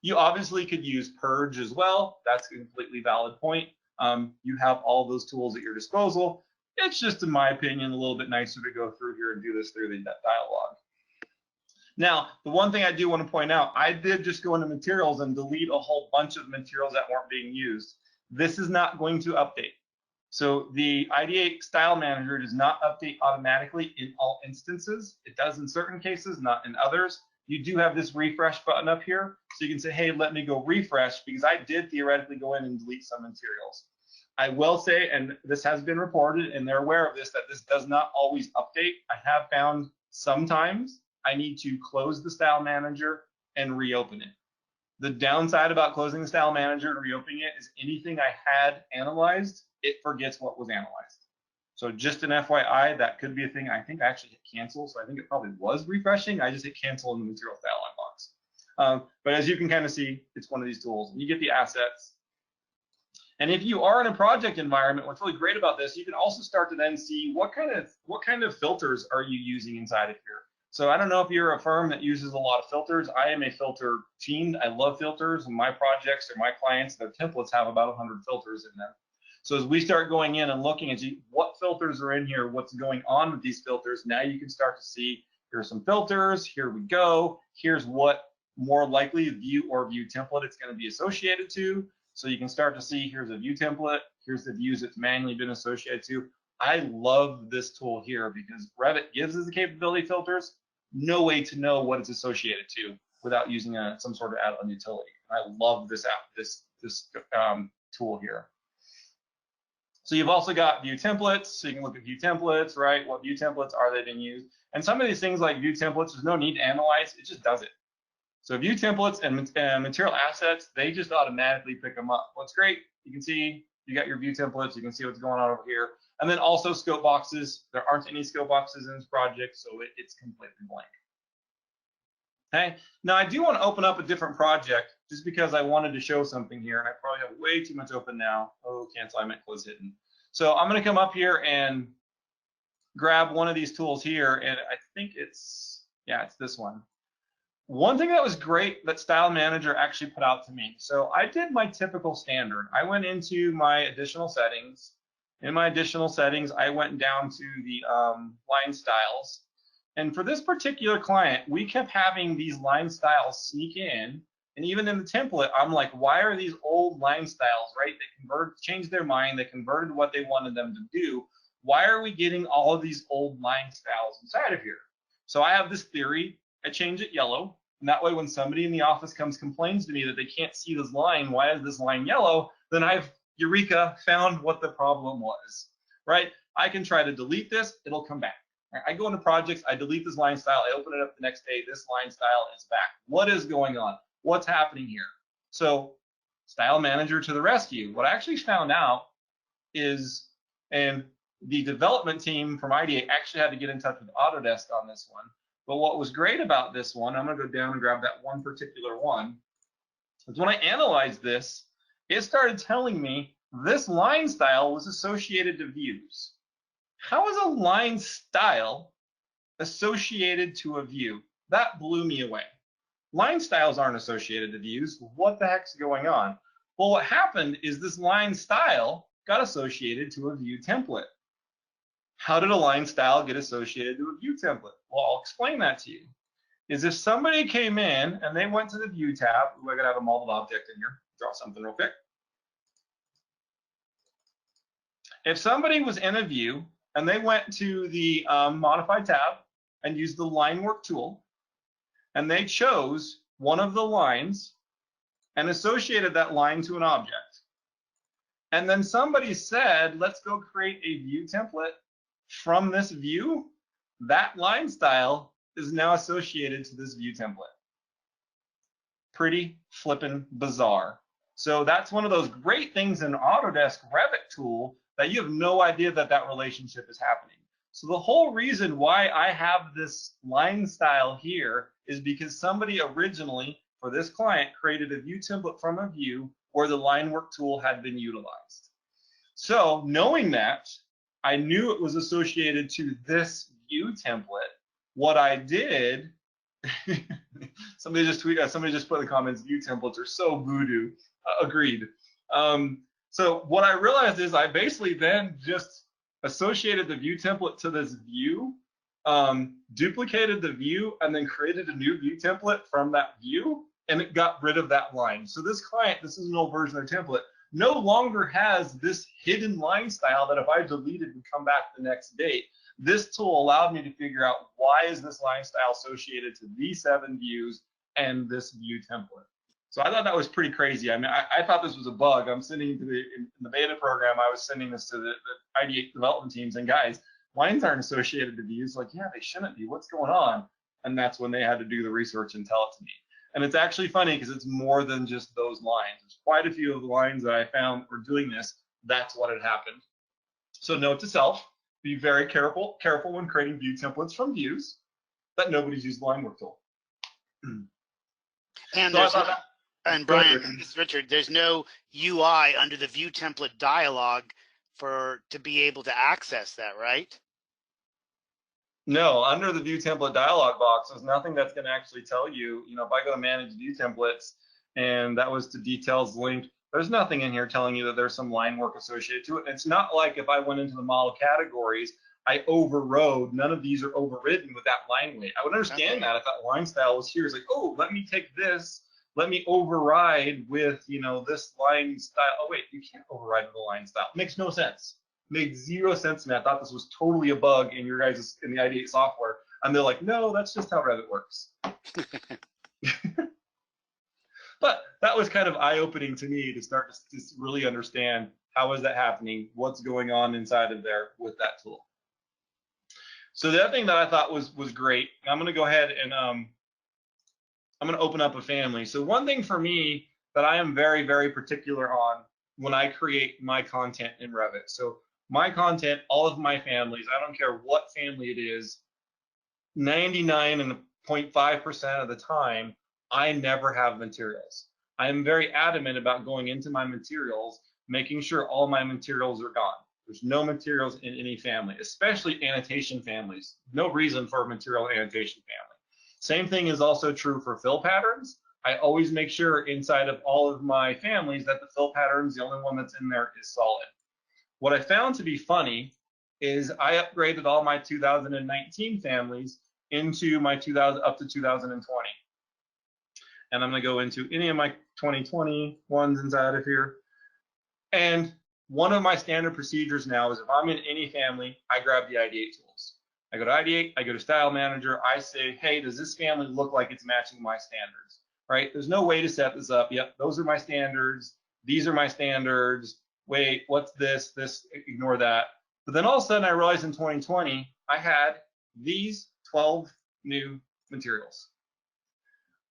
You obviously could use purge as well. That's a completely valid point. You have all those tools at your disposal. It's just, in my opinion, a little bit nicer to go through here and do this through the dialog. Now, the one thing I do want to point out, I did just go into materials and delete a whole bunch of materials that weren't being used. This is not going to update. So the Ideate StyleManager does not update automatically in all instances. It does in certain cases, not in others. You do have this refresh button up here. So you can say, hey, let me go refresh, because I did theoretically go in and delete some materials. I will say, and this has been reported, and they're aware of this, that this does not always update. I have found sometimes I need to close the StyleManager and reopen it. The downside about closing the StyleManager and reopening it is anything I had analyzed, it forgets what was analyzed. So just an FYI, that could be a thing. I think I actually hit cancel, so I think it probably was refreshing. I just hit cancel in the material dialog box. But as you can kind of see, it's one of these tools, and you get the assets. And if you are in a project environment, what's really great about this, you can also start to then see what kind of filters are you using inside of here. So I don't know if you're a firm that uses a lot of filters. I am a filter team. I love filters, and my projects or my clients, their templates have about 100 filters in them. So as we start going in and looking at what filters are in here, what's going on with these filters, now you can start to see, here's some filters, here we go. Here's what more likely view or view template it's going to be associated to. So you can start to see, here's a view template, here's the views it's manually been associated to. I love this tool here because Revit gives us the capability filters, no way to know what it's associated to without using some sort of add-on utility. I love this tool here. So you've also got view templates, so you can look at view templates, right? What view templates are they being used? And some of these things like view templates, there's no need to analyze, it just does it. So view templates and material assets, they just automatically pick them up. What's great, you can see you got your view templates, you can see what's going on over here. And then also scope boxes. There aren't any scope boxes in this project, so it's completely blank. Okay, now I do want to open up a different project just because I wanted to show something here, and I probably have way too much open now. Oh, cancel, I meant close hidden. So I'm going to come up here and grab one of these tools here, and I think it's this one. One thing that was great that StyleManager actually put out to me. So I did my typical standard. I went into my additional settings. In my additional settings, I went down to the line styles. And for this particular client, we kept having these line styles sneak in. And even in the template, I'm like, why are these old line styles, right? They changed their mind. They converted what they wanted them to do. Why are we getting all of these old line styles inside of here? So I have this theory. I change it yellow. And that way, when somebody in the office complains to me that they can't see this line, why is this line yellow? Then I've, eureka, found what the problem was, right? I can try to delete this. It'll come back. I go into projects, I delete this line style, I open it up the next day, this line style is back. What is going on? What's happening here? So StyleManager to the rescue. What I actually found out is, and the development team from Ideate actually had to get in touch with Autodesk on this one. But what was great about this one, I'm going to go down and grab that one particular one, is when I analyzed this, it started telling me this line style was associated to views. How is a line style associated to a view? That blew me away. Line styles aren't associated to views. What the heck's going on? Well, what happened is this line style got associated to a view template. How did a line style get associated to a view template? Well, I'll explain that to you. Is if somebody came in and they went to the view tab, we're gonna have a modeled object in here, draw something real quick. If somebody was in a view and they went to the modify tab and used the line work tool, and they chose one of the lines and associated that line to an object, and then somebody said, let's go create a view template from this view, that line style is now associated to this view template. Pretty flippin' bizarre. So that's one of those great things in Autodesk Revit tool that you have no idea that that relationship is happening. So the whole reason why I have this line style here is because somebody originally, for this client, created a view template from a view where the line work tool had been utilized. So knowing that, I knew it was associated to this view template. What I did, somebody just put in the comments, view templates are so voodoo. Agreed. So what I realized is I basically then just associated the view template to this view, duplicated the view, and then created a new view template from that view, and it got rid of that line. So this client, this is an old version of their template, no longer has this hidden line style that if I deleted would come back the next date. This tool allowed me to figure out why is this line style associated to these 7 views and this view template. So I thought that was pretty crazy. I mean, I thought this was a bug. I'm sending it to in the beta program, I was sending this to the Ideate development teams, and guys, lines aren't associated to views. Like, yeah, they shouldn't be. What's going on? And that's when they had to do the research and tell it to me. And it's actually funny because it's more than just those lines. There's quite a few of the lines that I found were doing this. That's what had happened. So note to self, be very careful when creating view templates from views that nobody's used the line work tool. And so and Brian, this is Richard, there's no UI under the view template dialog to be able to access that, right? No, under the view template dialog box, there's nothing that's going to actually tell you, if I go to manage view templates and that was to details linked, there's nothing in here telling you that there's some line work associated to it. And it's not like if I went into the model categories, I overrode, none of these are overridden with that line weight. I would understand that if that line style was here, it's like, oh, let me take this, let me override with, this line style. Oh, wait, you can't override with the line style. It makes no sense. Made zero sense to me. I thought this was totally a bug in your guys' in the Ideate software, and they're like, no, that's just how Revit works. But that was kind of eye-opening to me to start to really understand how is that happening, what's going on inside of there with that tool. So the other thing that I thought was great, I'm going to go ahead and I'm going to open up a family. So one thing for me that I am very, very particular on when I create my content in Revit. So my content, all of my families, I don't care what family it is, 99.5% of the time, I never have materials. I'm very adamant about going into my materials, making sure all my materials are gone. There's no materials in any family, especially annotation families. No reason for a material annotation family. Same thing is also true for fill patterns. I always make sure inside of all of my families that the fill patterns, the only one that's in there is solid. What I found to be funny is I upgraded all my 2019 families into my 2000 up to 2020. And I'm going to go into any of my 2020 ones inside of here. And one of my standard procedures now is if I'm in any family, I grab the Ideate tools. I go to Ideate, I go to StyleManager, I say, hey, does this family look like it's matching my standards? Right? There's no way to set this up. Yep, those are my standards. These are my standards. Wait, what's this? This, ignore that. But then all of a sudden I realized in 2020, I had these 12 new materials.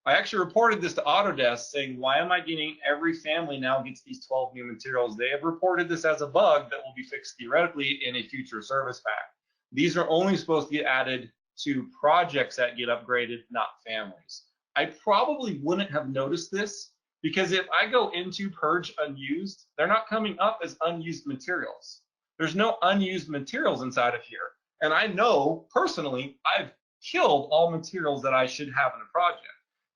I actually reported this to Autodesk saying, why am I getting every family now gets these 12 new materials? They have reported this as a bug that will be fixed theoretically in a future service pack. These are only supposed to get added to projects that get upgraded, not families. I probably wouldn't have noticed this because if I go into purge unused, they're not coming up as unused materials. There's no unused materials inside of here. And I know personally, I've killed all materials that I should have in a project.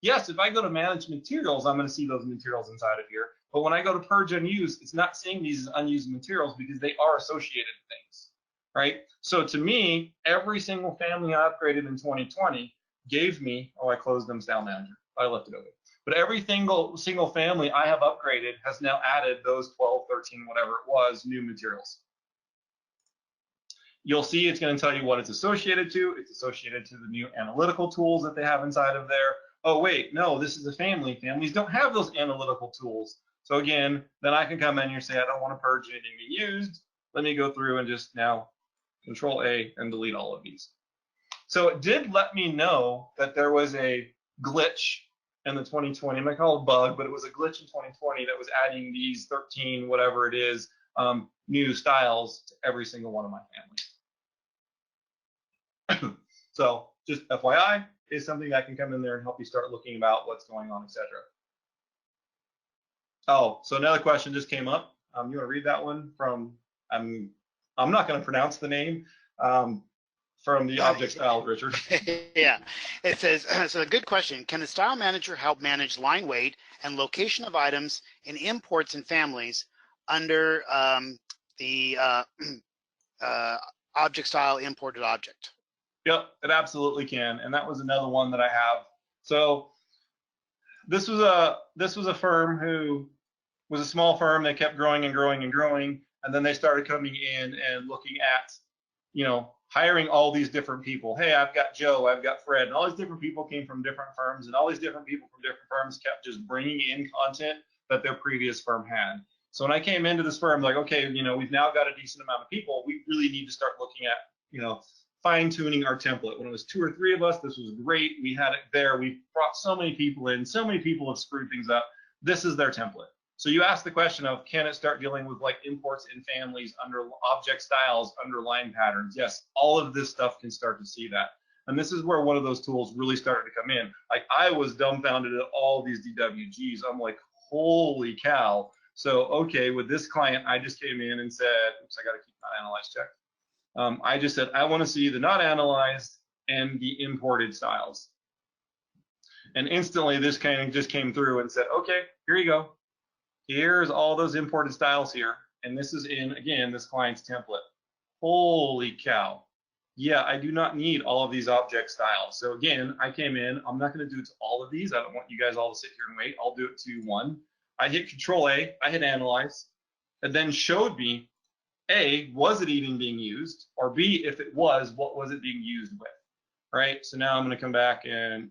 Yes, if I go to manage materials, I'm going to see those materials inside of here. But when I go to purge unused, it's not seeing these as unused materials because they are associated things, right? So to me, every single family I upgraded in 2020 gave me, oh, I closed them StyleManager. I left it open. But every single family I have upgraded has now added those 12, 13, whatever it was, new materials. You'll see it's going to tell you what it's associated to. It's associated to the new analytical tools that they have inside of there. Oh, wait, no, this is a family. Families don't have those analytical tools. So again, then I can come in here and say, I don't want to purge anything used. Let me go through and just now Control A and delete all of these. So it did let me know that there was a glitch in the 2020, I'm not call it a bug, but it was a glitch in 2020 that was adding these 13, whatever it is, new styles to every single one of my families. So just FYI, is something that can come in there and help you start looking about what's going on, etc. Oh, so another question just came up. You want to read that one from, I'm not going to pronounce the name, from the object style, Richard. Yeah, it says, so a good question. Can the Style Manager help manage line weight and location of items in imports and families under the object style imported object? Yep, it absolutely can. And that was another one that I have. So this was a firm who was a small firm. They kept growing and growing and growing. And then they started coming in and looking at, hiring all these different people. Hey, I've got Joe, I've got Fred, and all these different people came from different firms, and all these different people from different firms kept just bringing in content that their previous firm had. So when I came into this firm, like, okay, we've now got a decent amount of people. We really need to start looking at, fine-tuning our template. When it was 2 or 3 of us, this was great. We had it there. We brought so many people in. So many people have screwed things up. This is their template. So you ask the question of, can it start dealing with like imports in families under object styles, under line patterns? Yes, all of this stuff can start to see that. And this is where one of those tools really started to come in. Like I was dumbfounded at all these DWGs. I'm like, holy cow. So, okay, with this client, I just came in and said, oops, I got to keep not analyzed checked. I just said, I want to see the not analyzed and the imported styles. And instantly this kind of just came through and said, okay, here you go. Here's all those imported styles here. And this is in, again, this client's template. Holy cow. Yeah, I do not need all of these object styles. So again, I came in, I'm not going to do it to all of these. I don't want you guys all to sit here and wait. I'll do it to one. I hit Control A, I hit Analyze, and then showed me, A, was it even being used? Or B, if it was, what was it being used with? Right, so now I'm going to come back and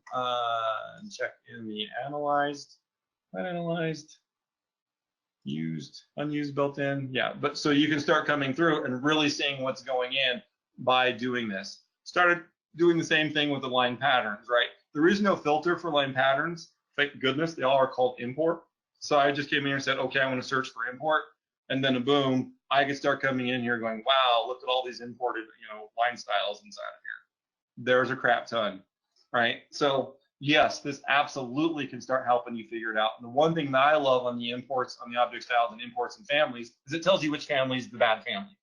check in the analyzed. analyzed, used, unused, built in. Yeah, but so you can start coming through and really seeing what's going in by doing this. Started doing the same thing with the line patterns, right? There is no filter for line patterns. Thank goodness, they all are called import. So I just came in here and said, okay, I want to search for import. And then boom, I can start coming in here going, wow, look at all these imported, line styles inside of here. There's a crap ton, right? So yes, this absolutely can start helping you figure it out. And the one thing that I love on the imports, on the object styles and imports and families, is it tells you which family is the bad family,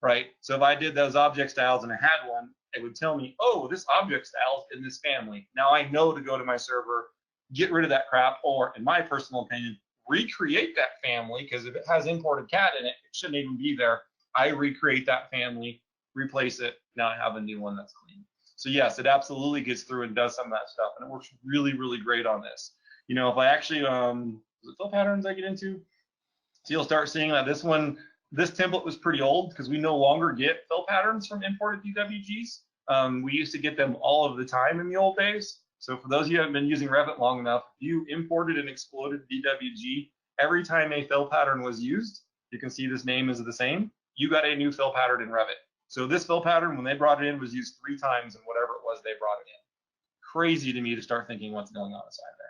right? So if I did those object styles and I had one, it would tell me, oh, this object style is in this family. Now I know to go to my server, get rid of that crap, or in my personal opinion, recreate that family, because if it has imported CAD in it, it shouldn't even be there. I recreate that family, replace it, now I have a new one that's clean. So yes, it absolutely gets through and does some of that stuff, and it works really, really great on this. If I actually, is it fill patterns I get into? So you'll start seeing that this template was pretty old because we no longer get fill patterns from imported DWGs. We used to get them all of the time in the old days. So for those of you who haven't been using Revit long enough, if you imported and exploded DWG, every time a fill pattern was used, you can see this name is the same, you got a new fill pattern in Revit. So this fill pattern, when they brought it in, was used 3 times in whatever it was they brought it in. Crazy to me to start thinking what's going on inside there.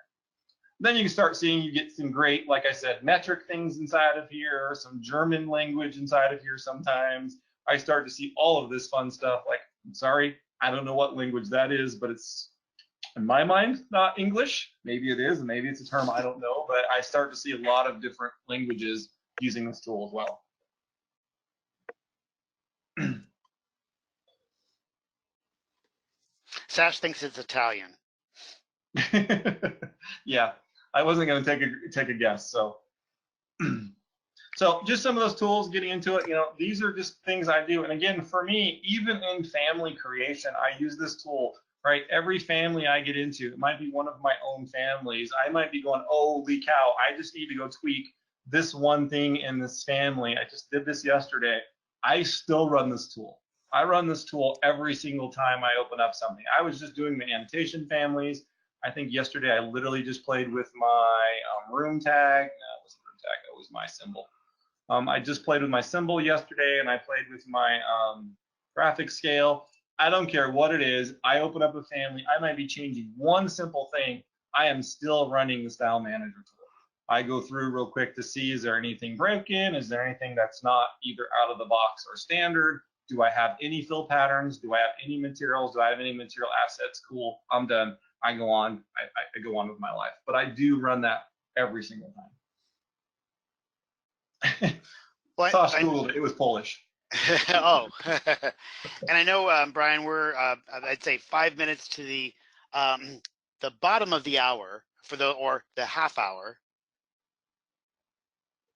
Then you can start seeing, you get some great, like I said, metric things inside of here, some German language inside of here sometimes. I start to see all of this fun stuff. Like, I'm sorry, I don't know what language that is, but it's, in my mind, not English. Maybe it is, and maybe it's a term I don't know, but I start to see a lot of different languages using this tool as well. Sash thinks it's Italian. Yeah, I wasn't going to take a guess. So, so just some of those tools, getting into it. These are just things I do. And again, for me, even in family creation, I use this tool. Right, every family I get into, it might be one of my own families. I might be going, holy cow, I just need to go tweak this one thing in this family. I just did this yesterday. I still run this tool. I run this tool every single time I open up something. I was just doing the annotation families. I think yesterday I literally just played with my room tag. No, it wasn't room tag, that was my symbol. I just played with my symbol yesterday, and I played with my graphic scale. I don't care what it is. I open up a family. I might be changing one simple thing. I am still running the StyleManager tool. I go through real quick to see, is there anything broken? Is there anything that's not either out of the box or standard? Do I have any fill patterns? Do I have any materials? Do I have any material assets? Cool, I'm done. I go on. I go on with my life. But I do run that every single time. Saw school, it was Polish. Oh, and I know, Brian, we're I'd say 5 minutes to the bottom of the hour or the half hour.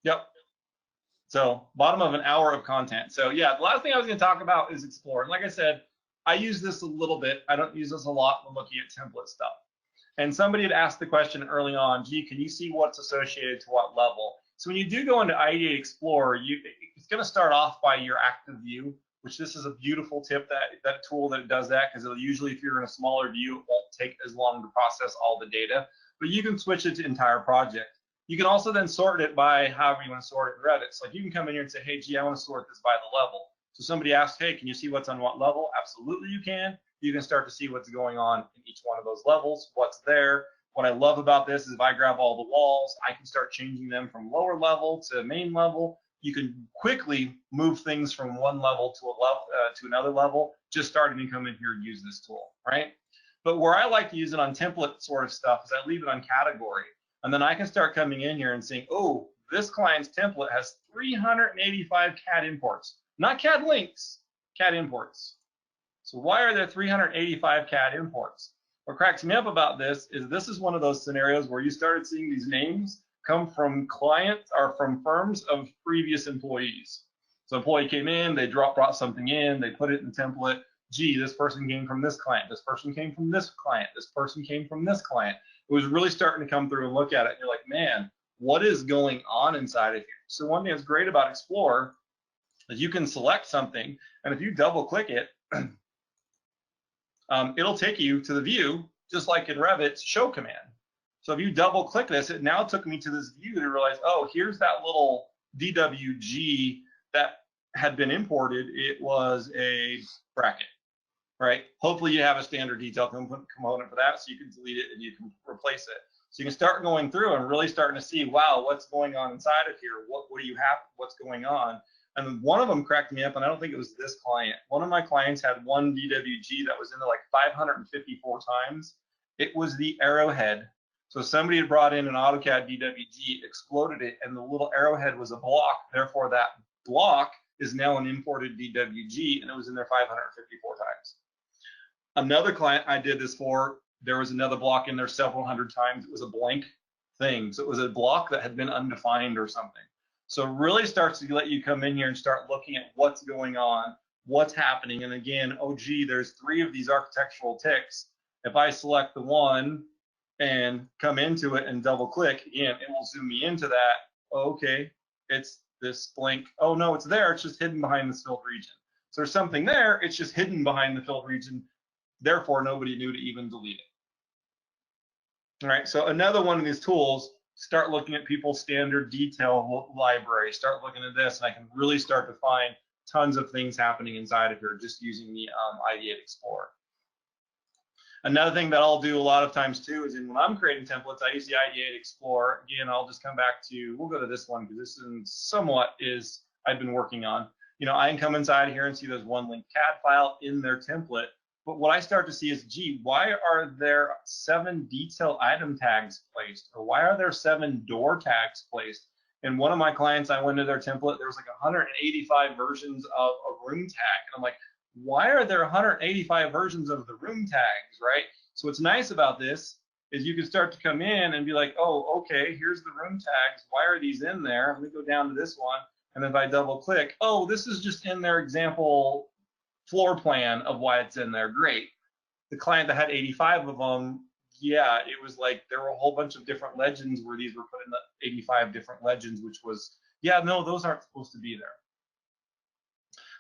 Yep. So bottom of an hour of content. So yeah, the last thing I was going to talk about is Explore. And like I said, I use this a little bit. I don't use this a lot when looking at template stuff. And somebody had asked the question early on, gee, can you see what's associated to what level? So when you do go into Ideate Explorer, it's going to start off by your active view, which this is a beautiful tip, that tool that does that, because it'll usually, if you're in a smaller view, it won't take as long to process all the data. But you can switch it to entire project. You can also then sort it by however you want to sort it in Revit. So like you can come in here and say, hey, gee, I want to sort this by the level. So somebody asked, hey, can you see what's on what level? Absolutely you can. You can start to see what's going on in each one of those levels, what's there. What I love about this is if I grab all the walls, I can start changing them from lower level to main level. You can quickly move things from one level to another level, just starting to come in here and use this tool, right? But where I like to use it on template sort of stuff is I leave it on category. And then I can start coming in here and saying, oh, this client's template has 385 CAD imports, not CAD links, CAD imports. So why are there 385 CAD imports? What cracks me up about this is one of those scenarios where you started seeing these names come from clients or from firms of previous employees. So employee came in, they brought something in, they put it in the template. Gee, this person came from this client, this person came from this client, this person came from this client. It was really starting to come through and look at it. And you're like, man, what is going on inside of here? So one thing that's great about Explore is you can select something, and if you double click it, it'll take you to the view, just like in Revit's show command. So if you double click this, it now took me to this view to realize, oh, here's that little DWG that had been imported. It was a bracket, right? Hopefully you have a standard detail component for that, so you can delete it and you can replace it. So you can start going through and really starting to see, wow, what's going on inside of here? What do you have? What's going on? And one of them cracked me up, and I don't think it was this client. One of my clients had one DWG that was in there like 554 times. It was the arrowhead. So somebody had brought in an AutoCAD DWG, exploded it, and the little arrowhead was a block. Therefore, that block is now an imported DWG, and it was in there 554 times. Another client I did this for, there was another block in there several hundred times. It was a blank thing. So it was a block that had been undefined or something. So it really starts to let you come in here and start looking at what's going on, what's happening. And again, oh, gee, there's 3 of these architectural ticks. If I select the one and come into it and double click, again, it will zoom me into that. Oh, okay, it's this blank. Oh, no, it's there. It's just hidden behind this filled region. So there's something there. It's just hidden behind the filled region. Therefore, nobody knew to even delete it. All right, so another one of these tools, start looking at people's standard detail library, start looking at this, and I can really start to find tons of things happening inside of here just using the Ideate Explorer. Another thing that I'll do a lot of times too is when I'm creating templates, I use the Ideate Explorer. Again, I'll just come back to, we'll go to this one because this is somewhat is I've been working on. You know, I can come inside here and see there's one linked CAD file in their template. But what I start to see is, gee, why are there 7 detail item tags placed? Or why are there 7 door tags placed? And one of my clients, I went to their template, there was like 185 versions of a room tag. And I'm like, why are there 185 versions of the room tags, right? So what's nice about this is you can start to come in and be like, oh, okay, here's the room tags. Why are these in there? Let me go down to this one. And if I double click, oh, this is just in their example floor plan of why it's in there. Great. The client that had 85 of them, yeah, it was like there were a whole bunch of different legends where these were put in the 85 different legends, which was, yeah, no, those aren't supposed to be there.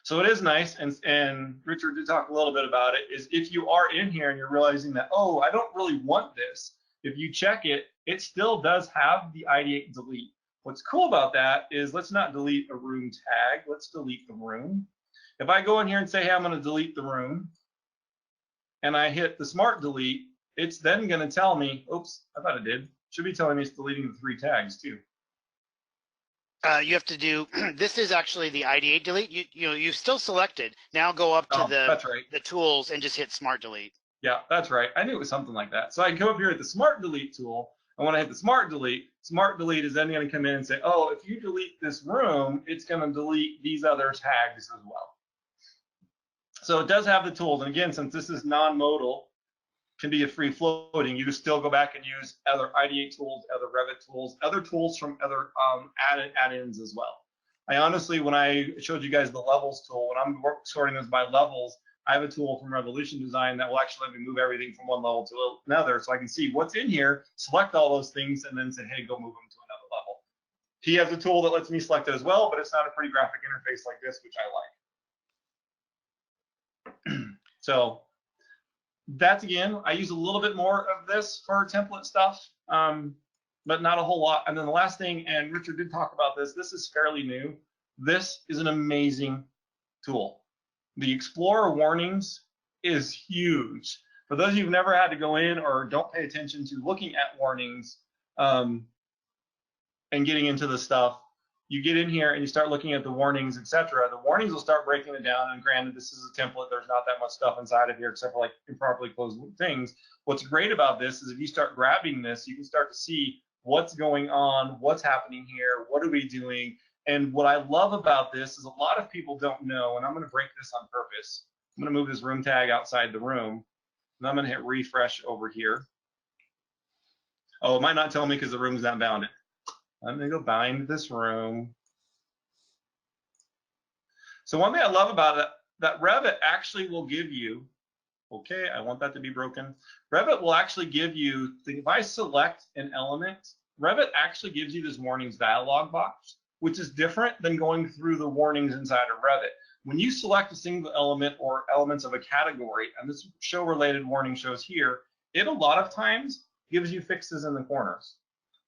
So it is nice, and Richard did talk a little bit about it, is if you are in here and you're realizing that, oh, I don't really want this, if you check it, it still does have the Ideate delete. What's cool about that is let's not delete a room tag, let's delete the room. If I go in here and say, hey, I'm going to delete the room, and I hit the smart delete, it's then going to tell me, oops, I thought it did. Should be telling me it's deleting the 3 tags too. You have to do, this is actually the Ideate delete. You still selected. Now go up to the tools and just hit smart delete. Yeah, that's right. I knew it was something like that. So I go up here at the smart delete tool. And when I hit the smart delete is then going to come in and say, oh, if you delete this room, it's going to delete these other tags as well. So it does have the tools, and again, since this is non-modal, can be a free floating, you can still go back and use other Ideate tools, other Revit tools, other tools from other add-ins as well. I honestly, when I showed you guys the levels tool, when I'm sorting this by levels, I have a tool from Revolution Design that will actually let me move everything from one level to another, so I can see what's in here, select all those things, and then say, hey, go move them to another level. He has a tool that lets me select it as well, but it's not a pretty graphic interface like this, which I like. So that's, again, I use a little bit more of this for template stuff, but not a whole lot. And then the last thing, and Richard did talk about this, this is fairly new. This is an amazing tool. The Explorer warnings is huge. For those of you who've never had to go in or don't pay attention to looking at warnings and getting into the stuff, you get in here and you start looking at the warnings, etc. The warnings will start breaking it down. And granted, this is a template. There's not that much stuff inside of here except for like improperly closed things. What's great about this is if you start grabbing this, you can start to see what's going on, what's happening here, what are we doing. And what I love about this is a lot of people don't know, and I'm going to break this on purpose. I'm going to move this room tag outside the room, and I'm going to hit refresh over here. Oh, it might not tell me because the room's not bounded. I'm going to go bind this room. So one thing I love about it, that Revit actually will give you, okay, I want that to be broken. Revit will actually give you, if I select an element, Revit actually gives you this warnings dialog box, which is different than going through the warnings inside of Revit. When you select a single element or elements of a category, and this show related warning shows here, it a lot of times gives you fixes in the corners.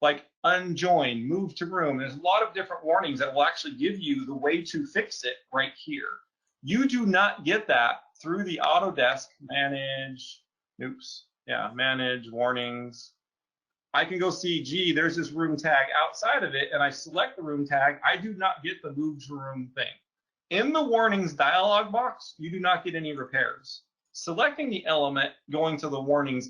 Like unjoin, move to room. There's a lot of different warnings that will actually give you the way to fix it right here. You do not get that through the Autodesk manage, manage warnings. I can go see, gee, there's this room tag outside of it, and I select the room tag. I do not get the move to room thing. In the warnings dialog box, you do not get any repairs. Selecting the element, going to the warnings,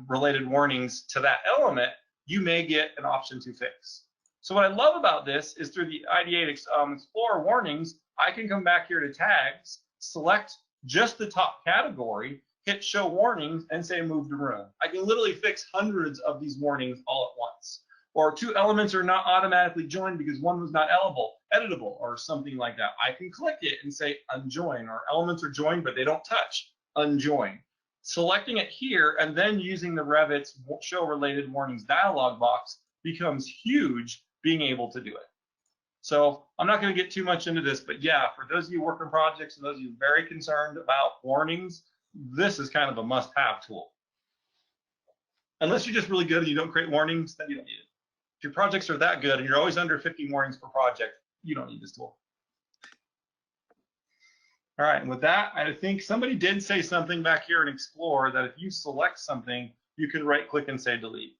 related warnings to that element, you may get an option to fix. So what I love about this is through the Ideate Explorer warnings, I can come back here to tags, select just the top category, hit show warnings, and say move to room. I can literally fix hundreds of these warnings all at once. Or two elements are not automatically joined because one was not editable, or something like that. I can click it and say unjoin, or elements are joined but they don't touch, unjoin. Selecting it here and then using the Revit's show related warnings dialog box becomes huge being able to do it. So I'm not going to get too much into this, but yeah, for those of you working projects and those of you very concerned about warnings, this is kind of a must-have tool. Unless you're just really good and you don't create warnings, then you don't need it. If your projects are that good and you're always under 50 warnings per project, you don't need this tool. All right, and with that, I think somebody did say something back here in Explore that if you select something, you can right-click and say delete.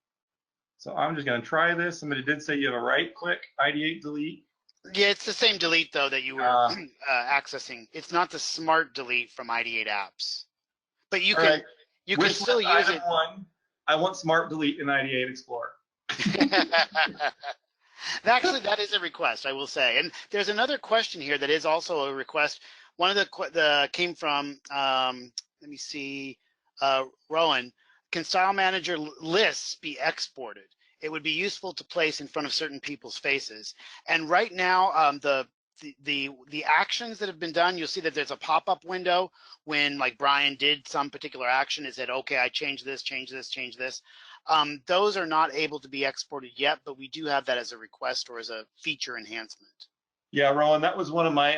So I'm just going to try this. Somebody did say you have a right-click, Ideate delete. Yeah, it's the same delete though that you were accessing. It's not the smart delete from Ideate apps, but you can you can still use it. I want smart delete in Ideate Explorer. Actually, that is a request, I will say. And there's another question here that is also a request. One of the came from let me see, Rowan. Can StyleManager lists be exported? It would be useful to place in front of certain people's faces. And right now, the actions that have been done, you'll see that there's a pop-up window when like Brian did some particular action. It said, okay, I changed this, change this, change this. Those are not able to be exported yet, but we do have that as a request or as a feature enhancement. Yeah, Rowan, that was one of my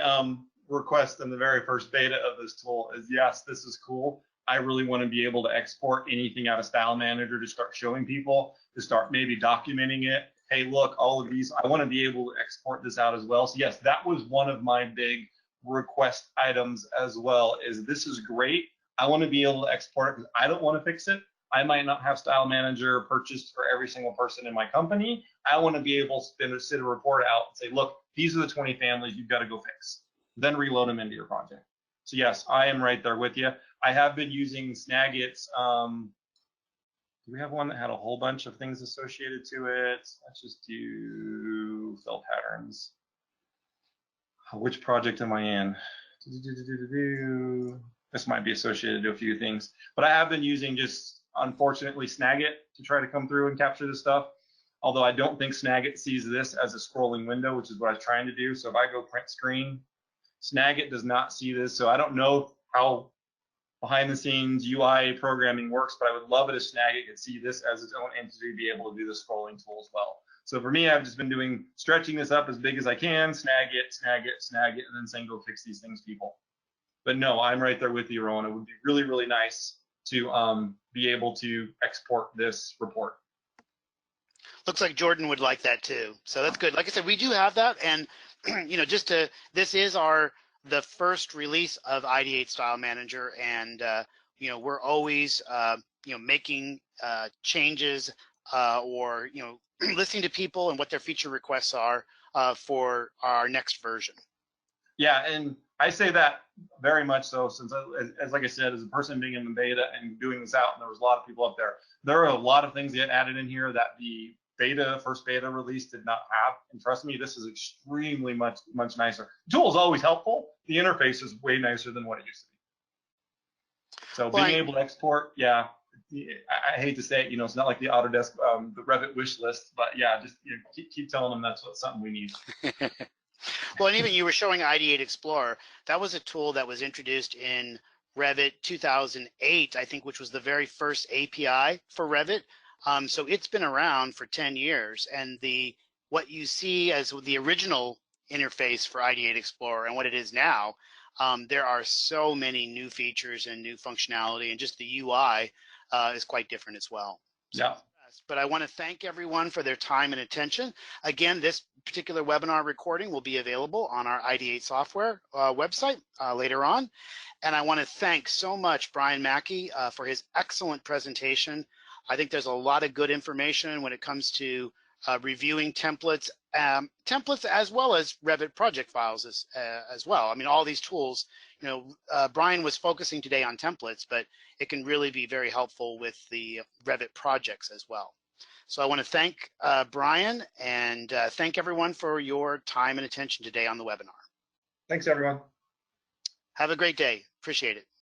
requests in the very first beta of this tool is, yes, this is cool. I really want to be able to export anything out of StyleManager to start showing people, to start maybe documenting it. Hey, look, all of these, I want to be able to export this out as well. So yes, that was one of my big request items as well, is this is great. I want to be able to export it because I don't want to fix it. I might not have StyleManager purchased for every single person in my company. I want to be able to sit a report out and say, look, these are the 20 families you've got to go fix. Then reload them into your project. So yes, I am right there with you. I have been using Snagit's. Do we have one that had a whole bunch of things associated to it? Let's just do fill patterns. Which project am I in? This might be associated to a few things, but I have been using just, unfortunately, Snagit to try to come through and capture this stuff. Although I don't think Snagit sees this as a scrolling window, which is what I was trying to do. So if I go print screen, Snagit does not see this. So I don't know how behind the scenes UI programming works, but I would love it if Snagit could see this as its own entity, be able to do the scrolling tool as well. So for me, I've just been stretching this up as big as I can, Snagit, and then saying go fix these things, people. But no, I'm right there with you, Rowan. It would be really, really nice to be able to export this report. Looks like Jordan would like that too. So that's good. Like I said, we do have that. And, this is the first release of Ideate StyleManager. And, we're always, making changes or, listening to people and what their feature requests are for our next version. Yeah, and I say that very much so, since as like I said, as a person being in the beta and doing this out, and there was a lot of people up there, there are a lot of things that added in here that the first beta release did not have. And trust me, this is extremely much nicer. The tool is always helpful. The interface is way nicer than what it used to be. So being able to export, yeah, I hate to say it, it's not like the Autodesk, the Revit wish list, but yeah, just keep telling them that's something we need. Well, and even you were showing Ideate Explorer. That was a tool that was introduced in Revit 2008, I think, which was the very first API for Revit. So it's been around for 10 years. And what you see as the original interface for Ideate Explorer and what it is now, there are so many new features and new functionality, and just the UI is quite different as well. Yeah. But I want to thank everyone for their time and attention. Again, this particular webinar recording will be available on our Ideate software website later on. And I want to thank so much Brian Mackey for his excellent presentation. I think there's a lot of good information when it comes to reviewing templates, as well as Revit project files as well. I mean, all these tools, you know, Brian was focusing today on templates, but it can really be very helpful with the Revit projects as well. So I want to thank Brian and thank everyone for your time and attention today on the webinar. Thanks, everyone. Have a great day. Appreciate it.